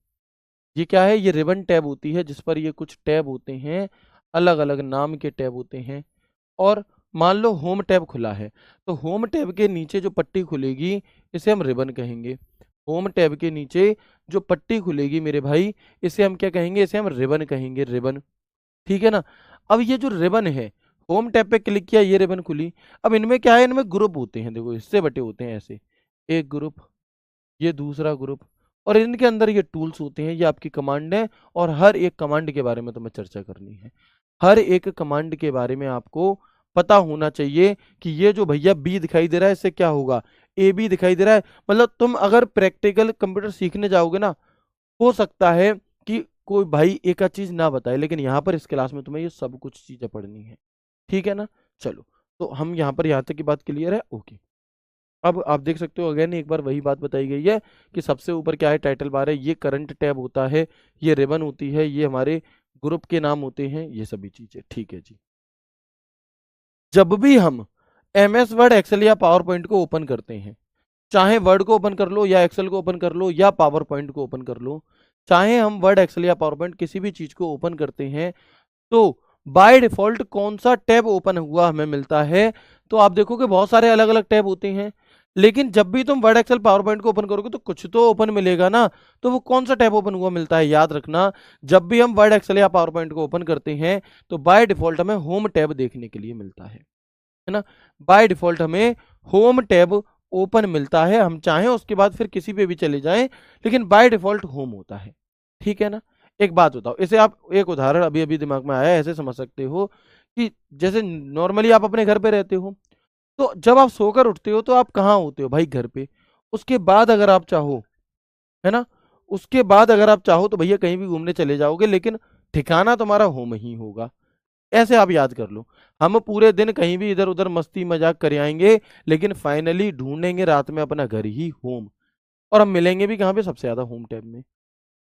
ये क्या है? ये रिबन टैब होती है, जिस पर ये कुछ टैब होते हैं, अलग अलग नाम के टैब होते हैं। और मान लो होम टैब खुला है, तो होम टैब के नीचे जो पट्टी खुलेगी इसे हम रिबन कहेंगे। होम टैब के नीचे जो पट्टी खुलेगी मेरे भाई, इसे हम क्या कहेंगे? इसे हम रिबन कहेंगे, रिबन। ठीक है ना। अब ये जो रिबन है, होम टैब पे क्लिक किया, ये रिबन खुली। अब इनमें क्या है? इनमें ग्रुप होते हैं, देखो हिस्से बटे होते हैं ऐसे, एक ग्रुप, ये दूसरा ग्रुप, और इनके अंदर ये टूल्स होते हैं, ये आपकी कमांड है। और हर एक कमांड के बारे में तुम्हें चर्चा करनी है। हर एक कमांड के बारे में आपको पता होना चाहिए कि ये जो भैया बी दिखाई दे रहा है इससे क्या होगा, ए बी दिखाई दे रहा है। मतलब तुम अगर प्रैक्टिकल कंप्यूटर सीखने जाओगे ना, हो सकता है कि कोई भाई एक आध चीज ना बताए, लेकिन यहाँ पर इस क्लास में तुम्हें ये सब कुछ चीजें पढ़नी है, ठीक है ना। चलो, तो हम यहाँ पर यहाँ तक की बात क्लियर है, ओके। अब आप देख सकते हो अगेन एक बार वही बात बताई गई है कि सबसे ऊपर क्या है? टाइटल बार है, ये करंट टैब होता है, ये रिबन होती है, ये हमारे ग्रुप के नाम होते हैं, ये सभी चीजें, ठीक है जी। जब भी हम एमएस वर्ड, एक्सेल या पावर पॉइंट को ओपन करते हैं, चाहे वर्ड को ओपन कर लो या एक्सेल को ओपन कर लो या पावर पॉइंट को ओपन कर लो, चाहे हम वर्ड, एक्सेल या पावर पॉइंट किसी भी चीज को ओपन करते हैं, तो बाय डिफॉल्ट कौन सा टैब ओपन हुआ हमें मिलता है? तो आप देखोगे बहुत सारे अलग अलग टैब होते हैं, लेकिन जब भी तुम वर्ड, एक्सेल, पावर पॉइंट को ओपन करोगे तो कुछ तो ओपन मिलेगा ना। तो वो कौन सा टैब ओपन हुआ मिलता है? याद रखना, जब भी हम वर्ड, एक्सेल या पावर पॉइंट को ओपन करते हैं तो बाय डिफॉल्ट हमें होम टैब देखने के लिए मिलता है ना। बाय डिफॉल्ट हमें होम टैब ओपन मिलता है, हम चाहें उसके बाद फिर किसी पे भी चले जाएं, लेकिन बाय डिफॉल्ट होम होता है, ठीक है ना। एक बात बताओ, इसे आप एक उदाहरण अभी अभी दिमाग में आया, ऐसे समझ सकते हो कि जैसे नॉर्मली आप अपने घर पे रहते हो, तो जब आप सोकर उठते हो तो आप कहाँ होते हो भाई? घर पे। उसके बाद अगर आप चाहो, है ना, उसके बाद अगर आप चाहो तो भैया कहीं भी घूमने चले जाओगे, लेकिन ठिकाना तुम्हारा होम ही होगा। ऐसे आप याद कर लो, हम पूरे दिन कहीं भी इधर उधर मस्ती मजाक कर आएंगे, लेकिन फाइनली ढूंढेंगे रात में अपना घर ही होम। और हम मिलेंगे भी कहाँ पे? सबसे ज्यादा होम टैब में।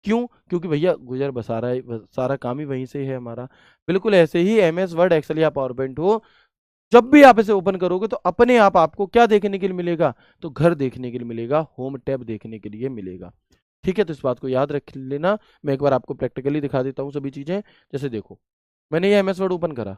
क्यों? क्योंकि भैया गुजर बसारा सारा काम ही वहीं से है हमारा। बिल्कुल ऐसे ही एमएस वर्ड, एक्सेल या पावर पॉइंट हो, जब भी आप इसे ओपन करोगे तो अपने आप आपको क्या देखने के लिए मिलेगा? तो घर देखने के लिए मिलेगा, होम टैब देखने के लिए मिलेगा, ठीक है। तो इस बात को याद रख लेना। मैं एक बार आपको प्रैक्टिकली दिखा देता हूँ सभी चीजें। जैसे देखो, मैंने ये एमएस वर्ड ओपन करा,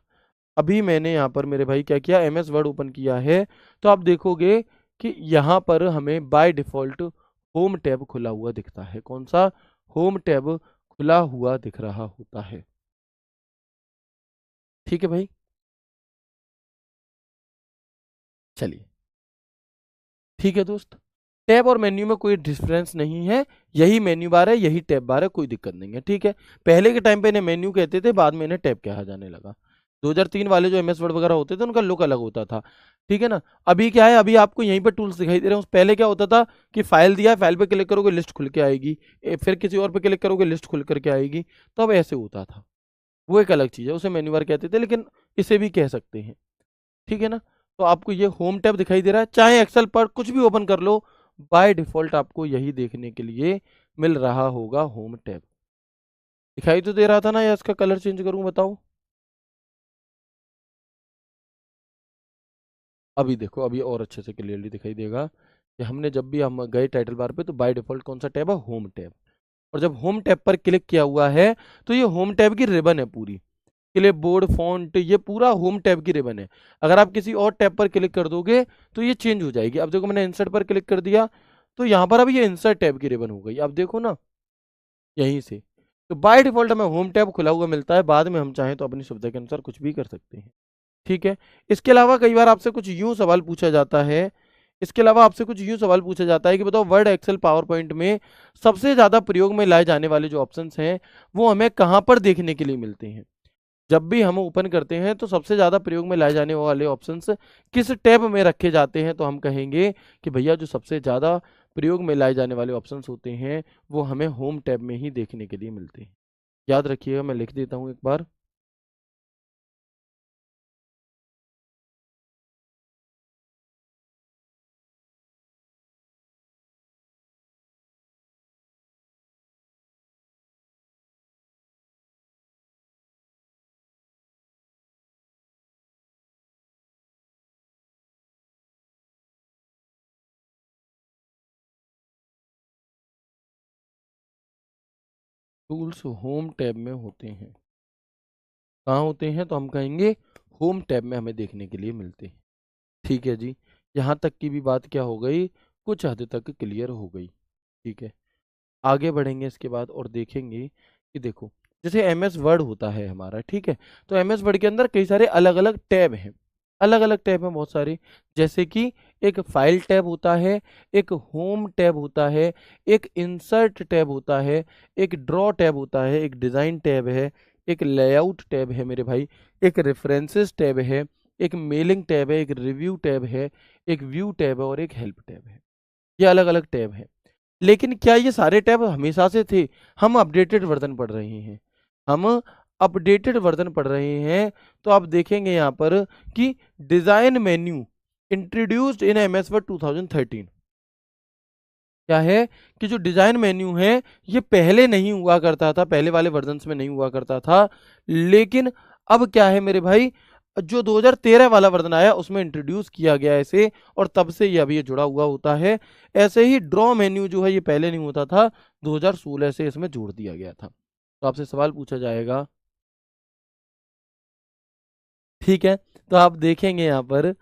अभी मैंने यहाँ पर मेरे भाई क्या किया? एमएस वर्ड ओपन किया है, तो आप देखोगे कि यहाँ पर हमें बाय डिफॉल्ट होम टैब खुला हुआ दिखता है। कौन सा? होम टैब खुला हुआ दिख रहा होता है, ठीक है भाई। चलिए, ठीक है दोस्त, टैब और मेन्यू में कोई डिफरेंस नहीं है, यही मेन्यू बार है, यही टैब बार है, कोई दिक्कत नहीं है, ठीक है। पहले के टाइम पे इन्हें मेन्यू कहते थे, बाद में इन्हें टैब कहा जाने लगा। 2003 वाले जो एमएस वर्ड वगैरह होते थे उनका लुक अलग होता था, ठीक है ना। अभी क्या है? अभी आपको यहीं पे टूल्स दिखाई दे रहे हैं। पहले क्या होता था कि फाइल दिया है, फाइल पे क्लिक करोगे लिस्ट खुल के आएगी, फिर किसी और पे क्लिक करोगे लिस्ट खुल करके आएगी। तो अब ऐसे होता था, वो एक अलग चीज़ है, उसे मेन्यू बार कहते थे, लेकिन इसे भी कह सकते हैं, ठीक है ना। तो आपको ये होम टैब दिखाई दे रहा है, चाहे एक्सेल पर कुछ भी ओपन कर लो, बाय डिफॉल्ट आपको यही देखने के लिए मिल रहा होगा, होम टैब। दिखाई तो दे रहा था ना, या इसका कलर चेंज करूं बताओ? अभी देखो, अभी और अच्छे से क्लियरली दिखाई देगा कि हमने जब भी हम गए टाइटल बार पे तो बाय डिफॉल्ट कौन सा टैब है? Home tab. और जब होम टैब पर क्लिक किया हुआ है तो ये होम टैब की रिबन है पूरी, क्लिप बोर्ड, फॉन्ट, ये पूरा होम टैब की रिबन है। अगर आप किसी और टैब पर क्लिक कर दोगे तो ये चेंज हो जाएगी। अब देखो, मैंने इंसर्ट पर क्लिक कर दिया तो यहाँ पर अब ये इंसर्ट टैब की रिबन हो गई, अब देखो ना, यहीं से। तो बाय डिफॉल्ट हमें होम टैब खुला हुआ मिलता है, बाद में हम चाहें तो अपनी सुविधा के अनुसार कुछ भी कर सकते हैं, ठीक है। इसके अलावा कई बार आपसे कुछ यूं सवाल पूछा जाता है, इसके अलावा आपसे कुछ यूं सवाल पूछा जाता है कि बताओ वर्ड, एक्सेल, पावर पॉइंट में सबसे ज्यादा प्रयोग में लाए जाने वाले जो ऑप्शंस हैं वो हमें कहाँ पर देखने के लिए मिलते हैं? जब भी हम ओपन करते हैं तो सबसे ज़्यादा प्रयोग में लाए जाने वाले ऑप्शंस किस टैब में रखे जाते हैं, तो हम कहेंगे कि भैया जो सबसे ज़्यादा प्रयोग में लाए जाने वाले ऑप्शंस होते हैं वो हमें होम टैब में ही देखने के लिए मिलते हैं। याद रखिएगा, मैं लिख देता हूँ एक बार। टूल्स होम टैब में होते हैं। कहाँ होते हैं, तो हम कहेंगे होम टैब में हमें देखने के लिए मिलते हैं। ठीक है जी, यहाँ तक की भी बात क्या हो गई, कुछ हद तक क्लियर हो गई। ठीक है, आगे बढ़ेंगे इसके बाद और देखेंगे कि देखो, जैसे एम एस वर्ड होता है हमारा, ठीक है, तो एम एस वर्ड के अंदर कई सारे अलग अलग टैब हैं। अलग अलग टैब हैं बहुत सारे, जैसे कि एक फाइल टैब होता है, एक होम टैब होता है, एक इंसर्ट टैब होता है, एक ड्रॉ टैब होता है, एक डिज़ाइन टैब है, एक लेआउट टैब है मेरे भाई, एक रेफरेंसेस टैब है, एक मेलिंग टैब है, एक रिव्यू टैब है, एक व्यू टैब है और एक हेल्प टैब है। ये अलग अलग टैब है। लेकिन क्या ये सारे टैब हमेशा से थे? हम अपडेटेड वर्जन पढ़ रहे हैं, हम अपडेटेड वर्जन पढ़ रहे हैं। तो आप देखेंगे यहाँ पर कि design menu introduced in MS word 2013, क्या है कि जो डिजाइन मेन्यू है ये पहले नहीं हुआ करता था, पहले वाले वर्जन्स में नहीं हुआ करता था। लेकिन अब क्या है मेरे भाई, जो 2013 वाला वर्जन आया उसमें इंट्रोड्यूस किया गया है इसे, और तब से ये अभी ये जुड़ा हुआ होता है। ऐसे ही ड्रॉ मेन्यू जो है ये पहले नहीं होता था, 2016 से इसमें जोड़ दिया गया था। तो आपसे सवाल पूछा जाएगा, ठीक है, तो आप देखेंगे यहाँ पर,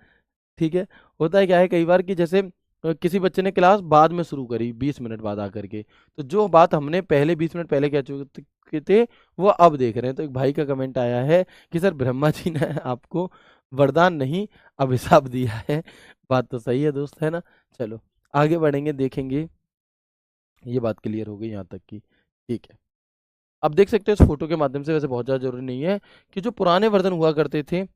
ठीक है, होता है क्या है कई बार कि जैसे किसी बच्चे ने क्लास बाद में शुरू करी 20 मिनट बाद आकर के, तो जो बात हमने पहले 20 मिनट पहले कह चुके थे वो अब देख रहे हैं। तो एक भाई का कमेंट आया है कि सर ब्रह्मा जी ने आपको वरदान नहीं अभिशाप दिया है। बात तो सही है दोस्त, है ना। चलो आगे बढ़ेंगे, देखेंगे। ये बात क्लियर हो गई यहाँ तक की, ठीक है। अब देख सकते हो इस फोटो के माध्यम से, वैसे बहुत ज़्यादा जरूरी नहीं है, कि जो पुराने वर्जन हुआ करते थे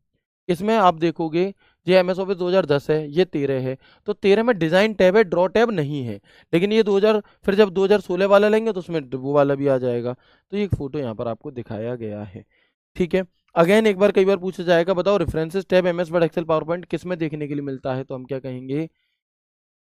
इसमें आप देखोगे ये एम एस ऑफिस 2010 है, ये 13 है, तो 13 में डिजाइन टैब है, ड्रॉ टैब नहीं है। लेकिन ये 2000 फिर जब 2016 वाला लेंगे तो उसमें वो वाला भी आ जाएगा। तो ये एक फोटो यहाँ पर आपको दिखाया गया है, ठीक है। अगेन एक बार कई बार पूछा जाएगा, बताओ references tab M S word excel power point किस में देखने के लिए मिलता है, तो हम क्या कहेंगे,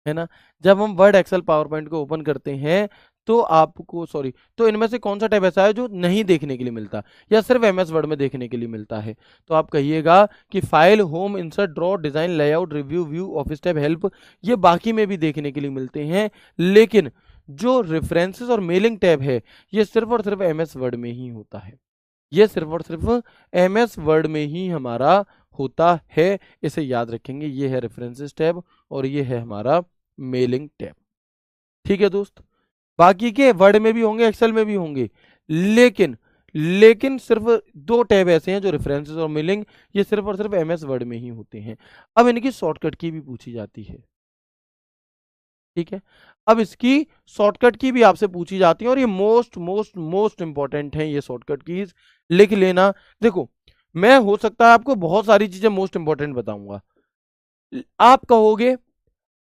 है ना। जब हम वर्ड एक्सेल पावर पॉइंट को ओपन करते हैं तो आपको, सॉरी, तो इनमें से कौन सा टैब ऐसा है जो नहीं देखने के लिए मिलता या सिर्फ एमएस वर्ड में देखने के लिए मिलता है, तो आप कहिएगा कि file, home, insert, draw, design, layout, review, view, office tab, help, ये बाकी में भी देखने के लिए मिलते हैं। लेकिन जो रेफरेंसेस और मेलिंग टैब है ये सिर्फ और सिर्फ एमएस वर्ड में ही होता है, ये सिर्फ और सिर्फ एमएस वर्ड में ही हमारा होता है। इसे याद रखेंगे, ये है रेफरेंसेस टैब और ये है हमारा मेलिंग टैब। ठीक है दोस्त, बाकी के वर्ड में भी होंगे, एक्सेल में भी होंगे, लेकिन लेकिन सिर्फ दो टैब ऐसे हैं जो रेफरेंसेस और मेलिंग, ये सिर्फ और सिर्फ एमएस वर्ड में ही होते हैं। अब इनकी शॉर्टकट की भी पूछी जाती है, ठीक है। अब इसकी शॉर्टकट की भी आपसे पूछी जाती है और ये मोस्ट मोस्ट मोस्ट इंपॉर्टेंट है, ये शॉर्टकट कीज लिख लेना। देखो, मैं हो सकता है आपको बहुत सारी चीजें मोस्ट इंपॉर्टेंट बताऊंगा, आप कहोगे,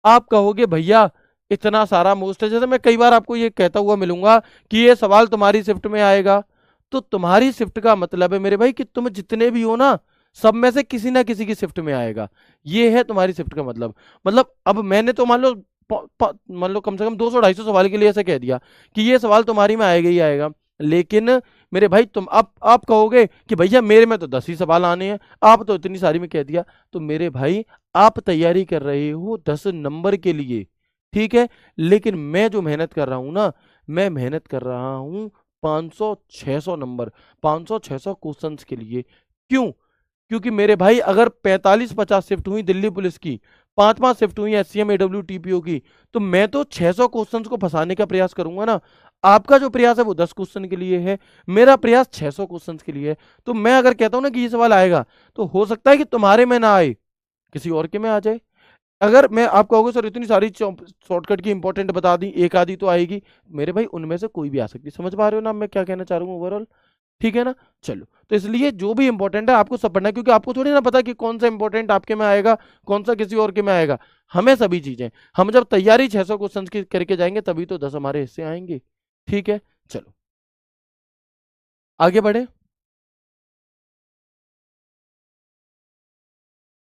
आप कहोगे भैया इतना सारा मोस्ट है, जैसे मैं कई बार आपको ये कहता हुआ मिलूंगा कि ये सवाल तुम्हारी शिफ्ट में आएगा, तो तुम्हारी शिफ्ट का मतलब है मेरे भाई कि तुम जितने भी हो ना, सब में से किसी ना किसी की शिफ्ट में आएगा। ये है तुम्हारी शिफ्ट का मतलब अब मैंने तो मान लो मान लो कम से कम 200-250 सवाल के लिए ऐसा कह दिया कि ये सवाल तुम्हारी में आएगा ही आएगा। लेकिन मेरे भाई तुम आप कहोगे कि भैया मेरे में तो 10 ही सवाल आने हैं, आप तो इतनी सारी में कह दिया, तो मेरे भाई आप तैयारी कर रहे हो 10 नंबर के लिए, ठीक है। लेकिन मैं जो मेहनत कर रहा हूं ना, मैं मेहनत कर रहा हूं 500-600 नंबर, 500-600 क्वेश्चंस के लिए। क्यों? क्योंकि मेरे भाई अगर 45-50 शिफ्ट हुई दिल्ली पुलिस की, 5-5 शिफ्ट हुई एससीएम एडब्ल्यू टीपीओ की, तो मैं तो 600 क्वेश्चंस को फंसाने का प्रयास करूंगा ना। आपका जो प्रयास है वो 10 क्वेश्चन के लिए है, मेरा प्रयास 600 क्वेश्चंस के लिए है। तो मैं अगर कहता हूं ना कि ये सवाल आएगा, तो हो सकता है कि तुम्हारे में ना आए, किसी और के में आ जाए। अगर मैं आप कहोगे सर इतनी सारी शॉर्टकट की इंपॉर्टेंट बता दी, एक आधी तो आएगी, मेरे भाई उनमें से कोई भी आ सकती है। समझ पा रहे हो ना मैं क्या कहना चाह रहा हूँ ओवरऑल। ठीक है ना। चलो, तो इसलिए जो भी इंपॉर्टेंट है आपको सब पढ़ना है, क्योंकि आपको थोड़ी ना पता कि कौन सा इंपॉर्टेंट आपके में आएगा, कौन सा किसी और के में आएगा। हमें सभी चीजें, हम जब तैयारी 600 क्वेश्चन की करके जाएंगे तभी तो 10 हमारे हिस्से आएंगे। ठीक है, चलो आगे बढ़े।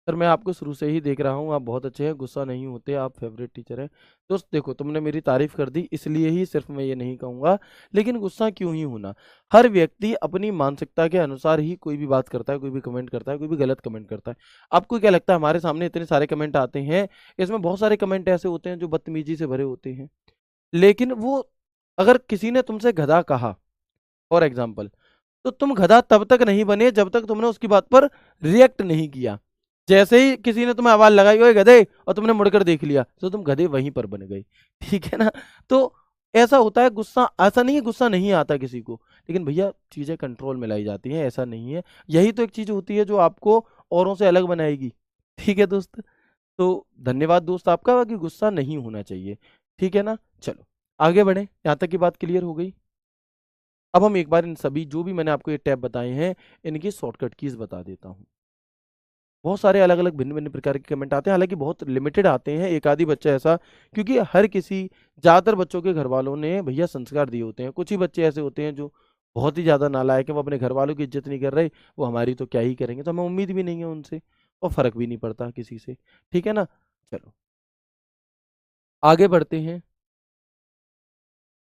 सर मैं आपको शुरू से ही देख रहा हूँ, आप बहुत अच्छे हैं, गुस्सा नहीं होते, आप फेवरेट टीचर हैं। दोस्त देखो, तुमने मेरी तारीफ कर दी, इसलिए ही सिर्फ मैं ये नहीं कहूँगा, लेकिन गुस्सा क्यों ही होना। हर व्यक्ति अपनी मानसिकता के अनुसार ही कोई भी बात करता है, कोई भी कमेंट करता है, कोई भी गलत कमेंट करता है। आपको क्या लगता है, हमारे सामने इतने सारे कमेंट आते हैं, इसमें बहुत सारे कमेंट ऐसे होते हैं जो बदतमीजी से भरे होते हैं, लेकिन वो अगर किसी ने तुमसे गधा कहा फॉर एग्जाम्पल, तो तुम गधा तब तक नहीं बने जब तक तुमने उसकी बात पर रिएक्ट नहीं किया। जैसे ही किसी ने तुम्हें आवाज लगाई, ओए गधे, और तुमने मुड़कर देख लिया, तो तुम गधे वहीं पर बन गए। ठीक है ना। तो ऐसा होता है गुस्सा, ऐसा नहीं है गुस्सा नहीं आता किसी को, लेकिन भैया चीजें कंट्रोल में लाई जाती हैं, ऐसा नहीं है। यही तो एक चीज होती है जो आपको औरों से अलग बनाएगी। ठीक है दोस्त। तो धन्यवाद दोस्त आपका, कि गुस्सा नहीं होना चाहिए। ठीक है ना। चलो आगे बढ़े, यहाँ तक की बात क्लियर हो गई। अब हम एक बार इन सभी जो भी मैंने आपको ये टैब बताए हैं, इनकी शॉर्टकट कीज बता देता हूँ। बहुत सारे अलग अलग भिन्न भिन्न प्रकार के कमेंट आते हैं, हालांकि बहुत लिमिटेड आते हैं, एक आधी बच्चा ऐसा, क्योंकि हर किसी, ज्यादातर बच्चों के घर वालों ने भैया संस्कार दिए होते हैं। कुछ ही बच्चे ऐसे होते हैं जो बहुत ही ज्यादा नालायक है, वो अपने घर वालों की इज्जत नहीं कर रहे, वो हमारी तो क्या ही करेंगे, तो हमें उम्मीद भी नहीं है उनसे, और फर्क भी नहीं पड़ता किसी से। ठीक है ना। चलो आगे बढ़ते हैं।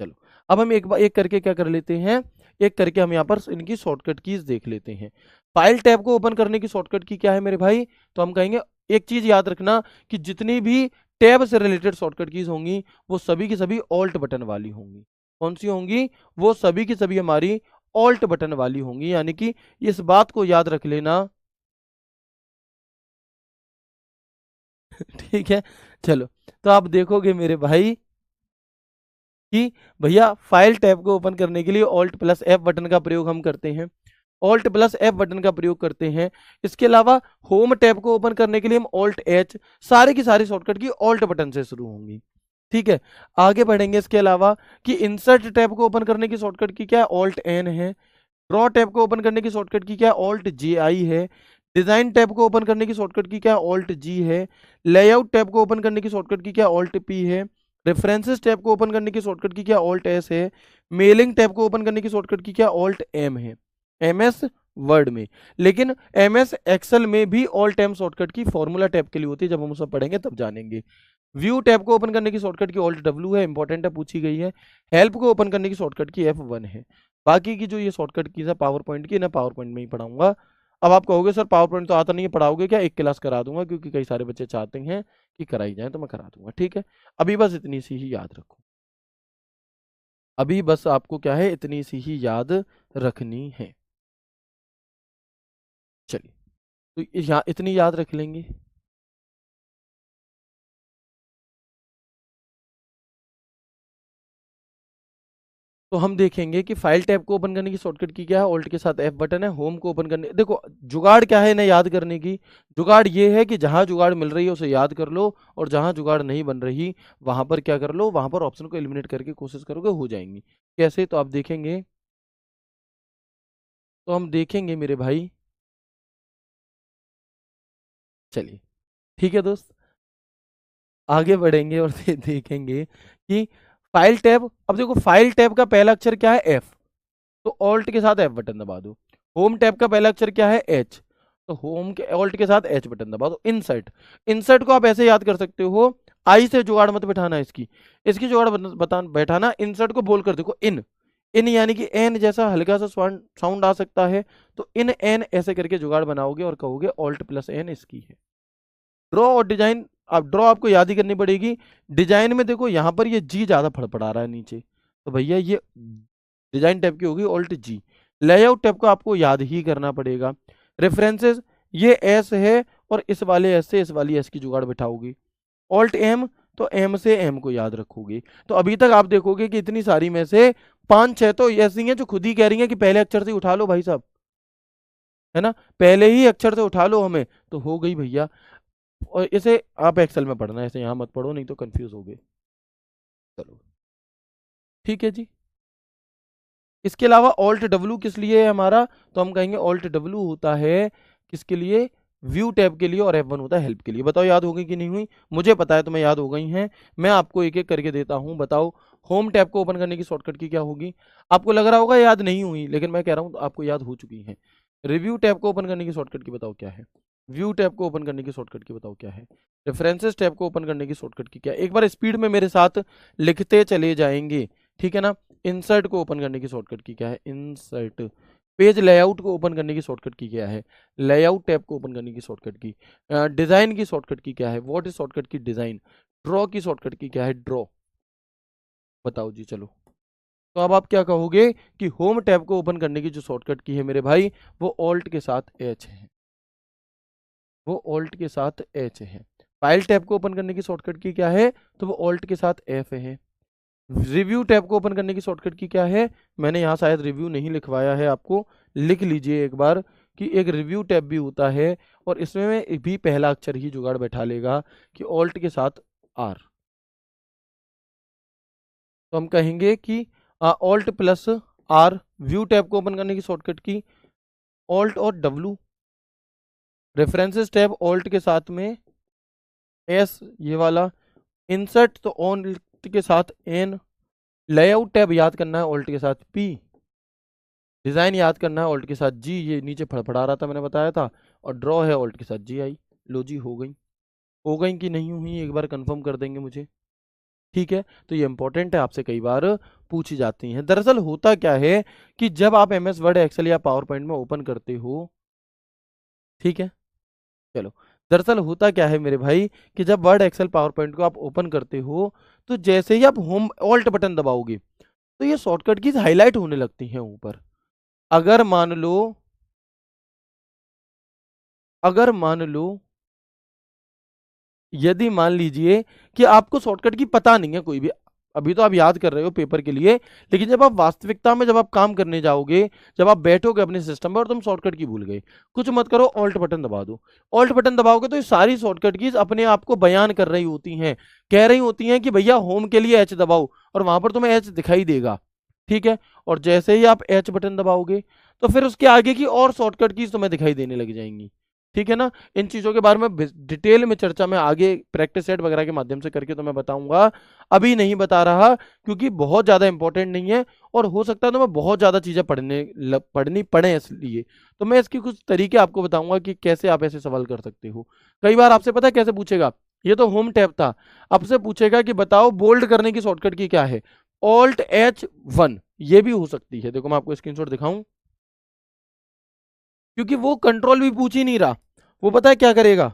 चलो अब हम एक बार एक करके क्या कर लेते हैं, एक करके हम यहाँ पर इनकी शॉर्टकट कीज देख लेते हैं। फाइल टैब को ओपन करने की शॉर्टकट की क्या है मेरे भाई, तो हम कहेंगे, एक चीज याद रखना कि जितनी भी टैब से रिलेटेड शॉर्टकट कीज होंगी, वो सभी की सभी ऑल्ट बटन वाली होंगी। कौन सी होंगी, वो सभी की सभी हमारी ऑल्ट बटन वाली होंगी, यानी कि इस बात को याद रख लेना। ठीक है। चलो, तो आप देखोगे मेरे भाई कि भैया फाइल टैब को ओपन करने के लिए ऑल्ट प्लस एफ बटन का प्रयोग हम करते हैं, ऑल्ट प्लस एफ बटन का प्रयोग करते हैं। इसके अलावा होम टैब को ओपन करने के लिए हम ऑल्ट एच, सारे की सारी शॉर्टकट की ऑल्ट बटन से शुरू होंगी। ठीक है, आगे बढ़ेंगे। इसके अलावा कि इंसर्ट टैब को ओपन करने की शॉर्टकट की क्या है, ऑल्ट एन है। ड्रॉ टैब को ओपन करने की शॉर्टकट की क्या है, ऑल्ट जे आई है। डिजाइन टैब को ओपन करने की शॉर्टकट की क्या है, ऑल्ट जी है। लेआउट टैब को ओपन करने की शॉर्टकट की क्या है, ऑल्ट पी है। रेफरेंसेस टैब को ओपन करने की शॉर्टकट की क्या, ऑल्ट एस है। मेलिंग टैब को ओपन करने की शॉर्टकट की क्या, ऑल्ट एम है, एम एस वर्ड में। लेकिन एम एस एक्सेल में भी ऑल टाइम शॉर्टकट की फॉर्मूला टैब के लिए होती है, जब हम उसे पढ़ेंगे तब जानेंगे। व्यू टैब को ओपन करने की शॉर्टकट की ऑल्ट डब्ल्यू है, इंपॉर्टेंट है, पूछी गई है। हेल्प को ओपन करने की शॉर्टकट की F1 है। बाकी की जो ये शॉर्टकट की है पावर पॉइंट की, ना पावर पॉइंट में ही पढ़ाऊंगा। अब आप कहोगे सर पावर पॉइंट तो आता नहीं है, पढ़ाओगे क्या, एक क्लास करा दूंगा, क्योंकि कई सारे बच्चे चाहते हैं कि कराई जाए, तो मैं करा दूंगा। ठीक है, अभी बस इतनी सी ही याद रखो, अभी बस आपको क्या है, इतनी सी ही याद रखनी है। चलिए, तो यहाँ इतनी याद रख लेंगे। तो हम देखेंगे कि फाइल टैब को ओपन करने की शॉर्टकट की क्या है, ऑल्ट के साथ एफ बटन है। होम को ओपन करने, देखो जुगाड़ क्या है इन्हें याद करने की, जुगाड़ ये है कि जहां जुगाड़ मिल रही है उसे याद कर लो, और जहां जुगाड़ नहीं बन रही वहां पर क्या कर लो, वहां पर ऑप्शन को एलिमिनेट करके कोशिश करोगे, हो जाएंगी। कैसे, तो आप देखेंगे, तो हम देखेंगे मेरे भाई। चलिए ठीक है दोस्त, आगे बढ़ेंगे और देखेंगे कि फाइल टैब, अब देखो फाइल टैब का पहला अक्षर क्या है, एफ, तो ऑल्ट के साथ एफ बटन दबा दो। होम टैब का पहला अक्षर क्या है, एच, तो होम के ऑल्ट के साथ एच बटन दबा दो। इंसर्ट, इंसर्ट को आप ऐसे याद कर सकते हो, आई से जुगाड़ मत बैठाना, इसकी इसकी जुगाड़ बता बैठाना, इंसर्ट को बोल कर देखो, इन, इन यानी कि एन जैसा हल्का सा साउंड आ सकता है, तो इन एन ऐसे करके जुगाड़ बनाओगे और कहोगे ऑल्ट प्लस एन इसकी है। ड्रॉ और डिजाइन, अब ड्रॉ आपको याद ही करनी पड़ेगी। डिजाइन में देखो यहाँ पर ये जी ज्यादा फड़फड़ा रहा है नीचे, तो भैया ये डिजाइन टैब की होगी ऑल्ट जी। लेआउट टैब को आपको याद ही करना पड़ेगा। रेफरेंसेस, ये एस है, और इस वाले एस से इस वाली एस की जुगाड़ बिठाओगी। ऑल्ट एम, तो एम से एम को याद रखोगे। तो अभी तक आप देखोगे कि इतनी सारी में से पांच छह तो ऐसी हैं जो खुद ही कह रही हैं कि पहले अक्षर से उठा लो भाई साहब, है ना, पहले ही अक्षर से उठा लो हमें, तो हो गई भैया। और इसे आप एक्सेल में पढ़ना है, ऐसे यहाँ मत पढ़ो, नहीं तो कंफ्यूज हो गए। चलो ठीक है जी। इसके अलावा ऑल्ट डब्ल्यू किस लिए है हमारा, तो हम कहेंगे ऑल्ट डब्ल्यू होता है किसके लिए, व्यू टैब के लिए, और F1 होता है हेल्प के लिए। बताओ याद हो गई कि नहीं हुई, मुझे पता है तुम्हें याद हो गई हैं, मैं आपको एक एक करके देता हूं। बताओ होम टैब को ओपन करने की शॉर्टकट की क्या होगी, आपको लग रहा होगा याद नहीं हुई, लेकिन मैं कह रहा हूं तो आपको याद हो चुकी है। रिव्यू टैब को ओपन करने की शॉर्टकट की बताओ क्या है, व्यू टैब को ओपन करने की शॉर्टकट की बताओ क्या है, रेफरेंसेस टैब को ओपन करने की शॉर्टकट की क्या है, एक बार स्पीड में मेरे साथ लिखते चले जाएंगे, ठीक है ना। इंसर्ट को ओपन करने की शॉर्टकट की क्या है, इंसर्ट। पेज लेआउट को ओपन करने की शॉर्टकट की क्या है, लेआउट टैब को ओपन करने की शॉर्टकट की। डिजाइन की शॉर्टकट की क्या है, व्हाट इज शॉर्टकट की डिजाइन। ड्रॉ की शॉर्टकट की क्या है, ड्रॉ। बताओ जी चलो। तो अब आप क्या कहोगे कि होम टैब को ओपन करने की जो शॉर्टकट की है मेरे भाई, वो ऑल्ट के साथ एच है, वो ऑल्ट के साथ एच है। फाइल टैब को ओपन करने की शॉर्टकट की क्या है, तो वो ऑल्ट के साथ एफ है। रिव्यू टैब को ओपन करने की शॉर्टकट की क्या है, मैंने यहाँ शायद रिव्यू नहीं लिखवाया है, आपको लिख लीजिए एक बार कि एक रिव्यू टैब भी होता है, और इसमें भी पहला अक्षर ही जुगाड़ बैठा लेगा कि ऑल्ट के साथ आर। तो हम कहेंगे कि alt plus R. View tab को ओपन करने की शॉर्टकट की ऑल्ट और डब्ल्यू। रेफरेंसेस टैब ऑल्ट के साथ में एस, ये वाला। इंसर्ट तो ऑल्ट के साथ एन। लेआउट टैब याद करना है ऑल्ट के साथ पी। डिजाइन याद करना है ऑल्ट के साथ जी, ये नीचे फड़फड़ा रहा था मैंने बताया था। और ड्रॉ है ऑल्ट के साथ जी आई। लो जी हो गई, हो गई कि नहीं हुई एक बार कंफर्म कर देंगे मुझे, ठीक है। तो ये इंपॉर्टेंट है, आपसे कई बार पूछी जाती हैं। दरअसल होता क्या है कि जब आप एमएस वर्ड एक्सेल या पावर पॉइंट में ओपन करते हो, ठीक है, चलो। दरअसल होता क्या है मेरे भाई कि जब वर्ड एक्सेल पावर पॉइंट को आप ओपन करते हो, तो जैसे ही आप होम ऑल्ट बटन दबाओगे, तो ये शॉर्टकट कीज हाईलाइट होने लगती हैं ऊपर। अगर मान लो, अगर मान लो, यदि मान लीजिए कि आपको शॉर्टकट की पता नहीं है कोई भी, अभी तो आप याद कर रहे हो पेपर के लिए, लेकिन जब आप वास्तविकता में जब आप काम करने जाओगे, जब आप बैठोगे अपने सिस्टम पर और तुम शॉर्टकट की भूल गए, कुछ मत करो, ऑल्ट बटन दबा दो। ऑल्ट बटन दबाओगे तो ये सारी शॉर्टकट कीज अपने आप को बयान कर रही होती हैं, कह रही होती हैं कि भैया होम के लिए एच दबाओ, और वहां पर तुम्हें एच दिखाई देगा, ठीक है। और जैसे ही आप एच बटन दबाओगे, तो फिर उसके आगे की और शॉर्टकट कीज तुम्हें दिखाई देने लग जाएंगी, ठीक है ना। इन चीज़ों के बारे में डिटेल में चर्चा मैं आगे प्रैक्टिस सेट वगैरह के माध्यम से करके तो मैं बताऊंगा, अभी नहीं बता रहा क्योंकि बहुत ज़्यादा इंपॉर्टेंट नहीं है, और हो सकता है तो मैं बहुत ज़्यादा चीज़ें पढ़नी पड़े, इसलिए तो मैं इसके कुछ तरीके आपको बताऊंगा कि कैसे आप ऐसे सवाल कर सकते हो। कई बार आपसे पता है कैसे पूछेगा, ये तो होम टैब था, आपसे पूछेगा कि बताओ बोल्ड करने की शॉर्टकट की क्या है, Alt+H1, ये भी हो सकती है। देखो मैं आपको स्क्रीनशॉट दिखाऊं, क्योंकि वो कंट्रोल भी पूछ ही नहीं रहा, वो पता है क्या करेगा,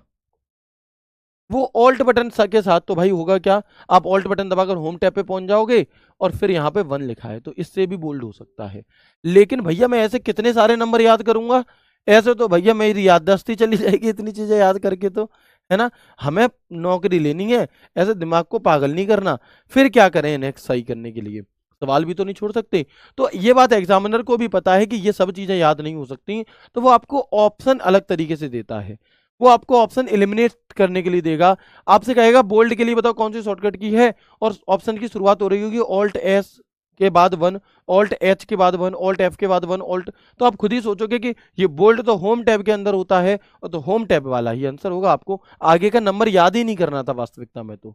वो ऑल्ट बटन के साथ तो भाई होगा क्या, आप ऑल्ट बटन दबाकर होम टैब पे पहुंच जाओगे, और फिर यहाँ पे 1 लिखा है, तो इससे भी बोल्ड हो सकता है। लेकिन भैया मैं ऐसे कितने सारे नंबर याद करूंगा, ऐसे तो भैया मेरी याददाश्त ही चली जाएगी इतनी चीजें याद करके, तो है ना। हमें नौकरी लेनी है, ऐसे दिमाग को पागल नहीं करना। फिर क्या करें नेक्स्ट सही करने के लिए, सवाल भी तो नहीं छोड़ सकते। तो ये बात एग्जामिनर को भी पता है कि ये सब चीजें याद नहीं हो सकती, तो वो आपको ऑप्शन अलग तरीके से देता है, वो आपको ऑप्शन एलिमिनेट करने के लिए देगा। आपसे कहेगा बोल्ड के लिए बताओ कौन सी शॉर्टकट की है, और ऑप्शन की शुरुआत हो रही होगी ऑल्ट एस के बाद 1, ऑल्ट एच के बाद 1, ऑल्ट एफ के बाद 1, ऑल्ट। तो आप खुद ही सोचोगे कि ये बोल्ड तो होम टैब के अंदर होता है, और तो होम टैब वाला ही आंसर होगा, आपको आगे का नंबर याद ही नहीं करना था वास्तविकता में तो।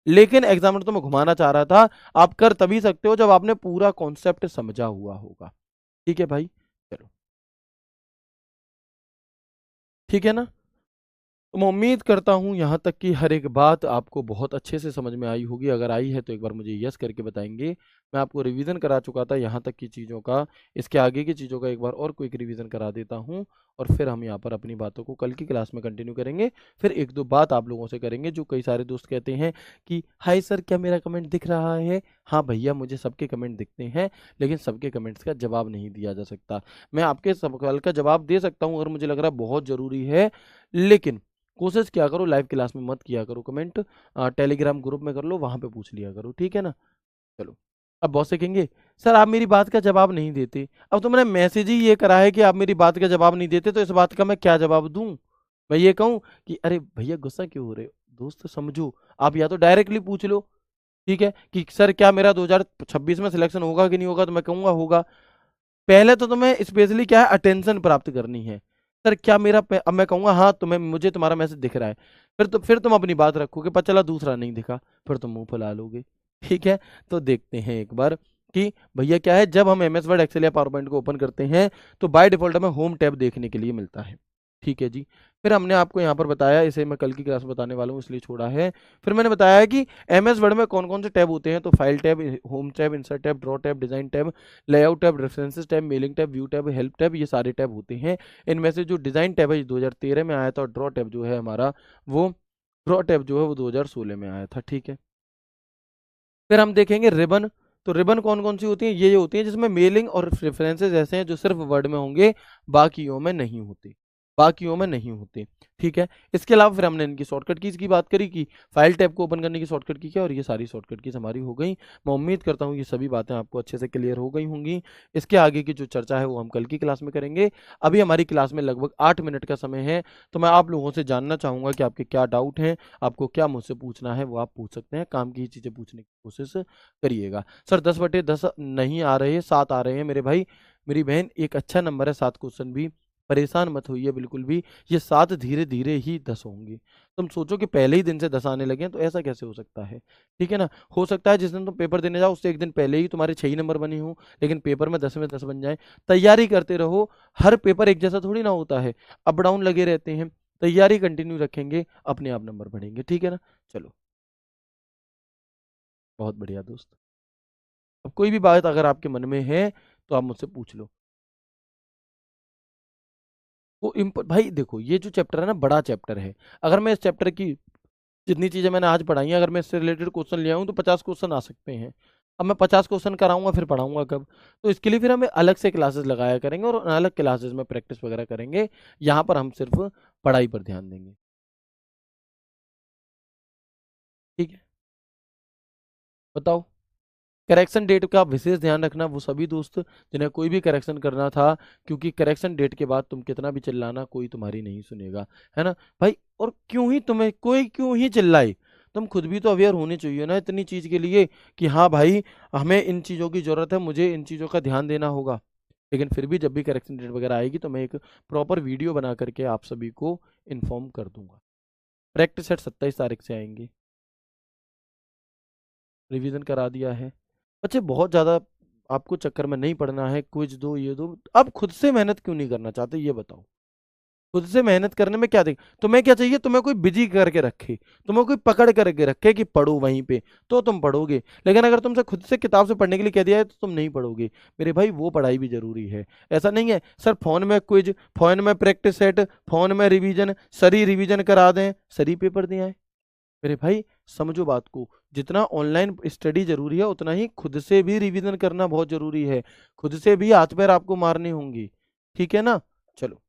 लेकिन एग्जामिनर तो मैं घुमाना चाह रहा था, आप कर तभी सकते हो जब आपने पूरा कॉन्सेप्ट समझा हुआ होगा, ठीक है भाई, चलो, ठीक है ना। तो मैं उम्मीद करता हूँ यहाँ तक कि हर एक बात आपको बहुत अच्छे से समझ में आई होगी, अगर आई है तो एक बार मुझे यस करके बताएंगे। मैं आपको रिवीजन करा चुका था यहाँ तक की चीज़ों का, इसके आगे की चीज़ों का एक बार और क्विक रिवीजन करा देता हूँ, और फिर हम यहाँ पर अपनी बातों को कल की क्लास में कंटिन्यू करेंगे। फिर एक दो बात आप लोगों से करेंगे, जो कई सारे दोस्त कहते हैं कि हाय सर क्या मेरा कमेंट दिख रहा है, हाँ भैया मुझे सबके कमेंट दिखते हैं, लेकिन सबके कमेंट्स का जवाब नहीं दिया जा सकता। मैं आपके सवाल का जवाब दे सकता हूँ अगर मुझे लग रहा है बहुत ज़रूरी है, लेकिन कोशिश क्या करो लाइव क्लास में मत किया करो कमेंट, टेलीग्राम ग्रुप में कर लो, वहां पे पूछ लिया करो, ठीक है ना। चलो, अब बॉस से कहेंगे सर आप मेरी बात का जवाब नहीं देते, अब तो मैंने मैसेज ही ये करा है कि आप मेरी बात का जवाब नहीं देते, तो इस बात का मैं क्या जवाब दूं। मैं ये कहूं कि अरे भैया गुस्सा क्यों हो रहे हो, दोस्त समझो, आप या तो डायरेक्टली पूछ लो, ठीक है, कि सर क्या मेरा 2026 में सिलेक्शन होगा कि नहीं होगा, तो मैं कहूंगा होगा। पहले तो तुम्हें स्पेशली क्या है, अटेंशन प्राप्त करनी है। सर क्या मेरा अब मैं कहूंगा हाँ तुम्हें, मुझे तुम्हारा मैसेज दिख रहा है, फिर तुम अपनी बात रखोगे, पता चला दूसरा नहीं दिखा, फिर तुम मुंह फुला लोगे। ठीक है, तो देखते हैं एक बार कि भैया क्या है, जब हम एमएस वर्ड, एक्सेल या पावर पॉइंट को ओपन करते हैं तो बाय डिफॉल्ट हमें होम टैब देखने के लिए मिलता है। ठीक है जी। फिर हमने आपको यहाँ पर बताया, इसे मैं कल की क्लास में बताने वाला हूँ इसलिए छोड़ा है। फिर मैंने बताया है कि एमएस वर्ड में कौन कौन से टैब होते हैं, तो file tab, home tab, insert tab, draw tab, design tab, layout tab, references tab, mailing tab, view tab, help tab, ये सारे टैब होते हैं। इनमें से जो डिजाइन टैब है 2013 में आया था, और ड्रॉ टैब जो है हमारा, वो ड्रॉ टैब जो है वो 2016 में आया था। ठीक है। फिर हम देखेंगे रिबन। तो रिबन कौन कौन सी होती है, ये होती है जिसमें मेलिंग और रेफरेंसेस ऐसे हैं जो सिर्फ वर्ड में होंगे, बाकियों में नहीं होते, बाकियों में नहीं होते। ठीक है। इसके अलावा फिर हमने इनकी शॉर्टकट कीज की बात करी कि फाइल टैब को ओपन करने की शॉर्टकट की क्या, और ये सारी शॉर्टकट कीज हमारी हो गई। मैं उम्मीद करता हूँ ये सभी बातें आपको अच्छे से क्लियर हो गई होंगी। इसके आगे की जो चर्चा है वो हम कल की क्लास में करेंगे। अभी हमारी क्लास में लगभग 8 मिनट का समय है, तो मैं आप लोगों से जानना चाहूंगा कि आपके क्या डाउट हैं, आपको क्या मुझसे पूछना है वो आप पूछ सकते हैं, काम की ही चीज़ें पूछने की कोशिश करिएगा। सर 10/10 नहीं आ रहे, 7 आ रहे हैं मेरे भाई मेरी बहन, एक अच्छा नंबर है 7 क्वेश्चन भी, परेशान मत होइए बिल्कुल भी। ये 7 धीरे धीरे ही 10 होंगे। तुम सोचो कि पहले ही दिन से 10 आने लगे हैं, तो ऐसा कैसे हो सकता है। ठीक है ना। हो सकता है जिस दिन तुम पेपर देने जाओ उससे एक दिन पहले ही तुम्हारे 6 ही नंबर बने हो, लेकिन पेपर में 10 में 10 बन जाए। तैयारी करते रहो, हर पेपर एक जैसा थोड़ी ना होता है, अप डाउन लगे रहते हैं। तैयारी कंटिन्यू रखेंगे, अपने आप नंबर बढ़ेंगे। ठीक है ना। चलो, बहुत बढ़िया दोस्त। अब कोई भी बात अगर आपके मन में है तो आप मुझसे पूछ लो। वो भाई देखो, ये जो चैप्टर है ना, बड़ा चैप्टर है। अगर मैं इस चैप्टर की जितनी चीजें मैंने आज पढ़ाई हैं, अगर मैं इससे रिलेटेड क्वेश्चन ले आऊँ तो 50 क्वेश्चन आ सकते हैं। अब मैं 50 क्वेश्चन कराऊंगा, फिर पढ़ाऊंगा कब। तो इसके लिए फिर हमें अलग से क्लासेस लगाया करेंगे, और अलग क्लासेस में प्रैक्टिस वगैरह करेंगे। यहाँ पर हम सिर्फ पढ़ाई पर ध्यान देंगे। ठीक है। बताओ। करेक्शन डेट का विशेष ध्यान रखना, वो सभी दोस्त जिन्हें कोई भी करेक्शन करना था, क्योंकि करेक्शन डेट के बाद तुम कितना भी चिल्लाना, कोई तुम्हारी नहीं सुनेगा, है ना भाई। और क्यों ही तुम्हें कोई क्यों ही चिल्लाए, तुम खुद भी तो अवेयर होने चाहिए ना इतनी चीज के लिए, कि हाँ भाई हमें इन चीजों की जरूरत है, मुझे इन चीजों का ध्यान देना होगा। लेकिन फिर भी जब भी करेक्शन डेट वगैरह आएगी तो मैं एक प्रॉपर वीडियो बना करके आप सभी को इन्फॉर्म कर दूंगा। प्रैक्टिस सेट 27 तारीख से आएंगे। रिवीजन करा दिया है। बच्चे बहुत ज़्यादा आपको चक्कर में नहीं पड़ना है, क्विज दो ये दो, अब खुद से मेहनत क्यों नहीं करना चाहते ये बताओ। खुद से मेहनत करने में क्या देख, तुम्हें क्या चाहिए, तुम्हें कोई बिजी करके रखे, तुम्हें कोई पकड़ करके रखे कि पढ़ो वहीं पे, तो तुम पढ़ोगे। लेकिन अगर तुमसे खुद से किताब से पढ़ने के लिए कह दिया है तो तुम नहीं पढ़ोगे। मेरे भाई वो पढ़ाई भी जरूरी है। ऐसा नहीं है सर फोन में क्विज, फोन में प्रैक्टिस सेट, फोन में रिवीजन, सरी रिवीजन करा दें, सरी पेपर दिए आए। मेरे भाई समझो बात को, जितना ऑनलाइन स्टडी जरूरी है उतना ही खुद से भी रिवीजन करना बहुत जरूरी है। खुद से भी हाथ पैर आपको मारने होंगे। ठीक है ना। चलो,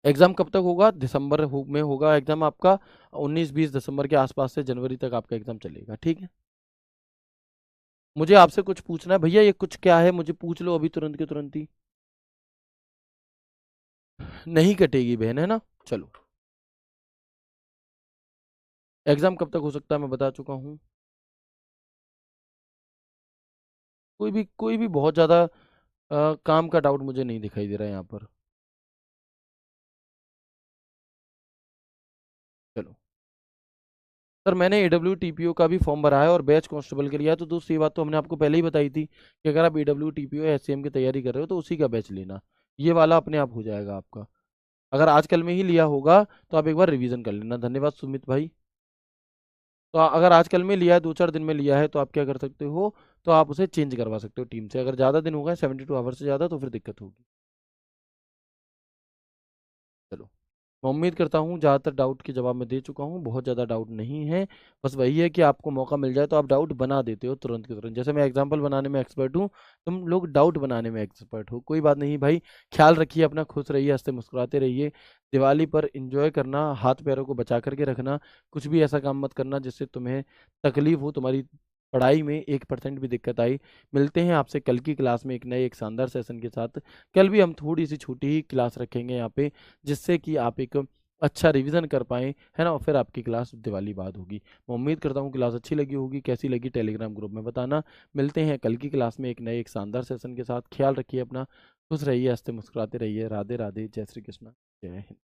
एग्जाम कब तक होगा, में होगा एग्जाम आपका। 19-20 दिसंबर के आसपास से जनवरी तक आपका एग्जाम चलेगा। ठीक है। मुझे आपसे कुछ पूछना है भैया, ये कुछ क्या है मुझे पूछ लो अभी तुरंत के तुरंत ही। नहीं कटेगी बहन, है ना। चलो, एग्जाम कब तक हो सकता है मैं बता चुका हूँ। कोई भी बहुत ज्यादा काम का डाउट मुझे नहीं दिखाई दे रहा है यहाँ पर। चलो सर, मैंने एडब्ल्यू टीपीओ का भी फॉर्म भरा है और बैच कांस्टेबल के लिए है, तो दोस्त ये बात तो हमने आपको पहले ही बताई थी कि अगर आप एडब्ल्यू टीपीओ या एससीएम की तैयारी कर रहे हो तो उसी का बैच लेना। ये वाला अपने आप हो जाएगा आपका। अगर आजकल में ही लिया होगा तो आप एक बार रिवीजन कर लेना। धन्यवाद सुमित भाई। तो अगर आजकल में लिया है, 2-4 दिन में लिया है, तो आप क्या कर सकते हो, तो आप उसे चेंज करवा सकते हो टीम से। अगर ज़्यादा दिन हो गए, 72 आवर्स से ज़्यादा, तो फिर दिक्कत होगी। चलो, मैं उम्मीद करता हूँ ज़्यादातर डाउट के जवाब मैं दे चुका हूँ, बहुत ज़्यादा डाउट नहीं है। बस वही है कि आपको मौका मिल जाए तो आप डाउट बना देते हो तुरंत के तुरंत। जैसे मैं एग्जांपल बनाने में एक्सपर्ट हूँ, तुम लोग डाउट बनाने में एक्सपर्ट हो। कोई बात नहीं भाई, ख्याल रखिए अपना, खुश रहिए, हंसते मुस्कुराते रहिए। दिवाली पर इंजॉय करना, हाथ पैरों को बचा करके रखना। कुछ भी ऐसा काम मत करना जिससे तुम्हें तकलीफ हो, तुम्हारी पढ़ाई में 1% भी दिक्कत आई। मिलते हैं आपसे कल की क्लास में एक नए एक शानदार सेशन के साथ। कल भी हम थोड़ी सी छोटी ही क्लास रखेंगे यहाँ पे, जिससे कि आप एक अच्छा रिवीजन कर पाएँ, है ना? और फिर आपकी क्लास दिवाली बाद होगी। मैं उम्मीद करता हूँ क्लास अच्छी लगी होगी, कैसी लगी टेलीग्राम ग्रुप में बताना। मिलते हैं कल की क्लास में एक नए एक शानदार सेशन के साथ। ख्याल रखिए अपना, खुश रहिए, हँसते मुस्कुराते रहिए। राधे राधे, जय श्री कृष्ण, जय हिंद।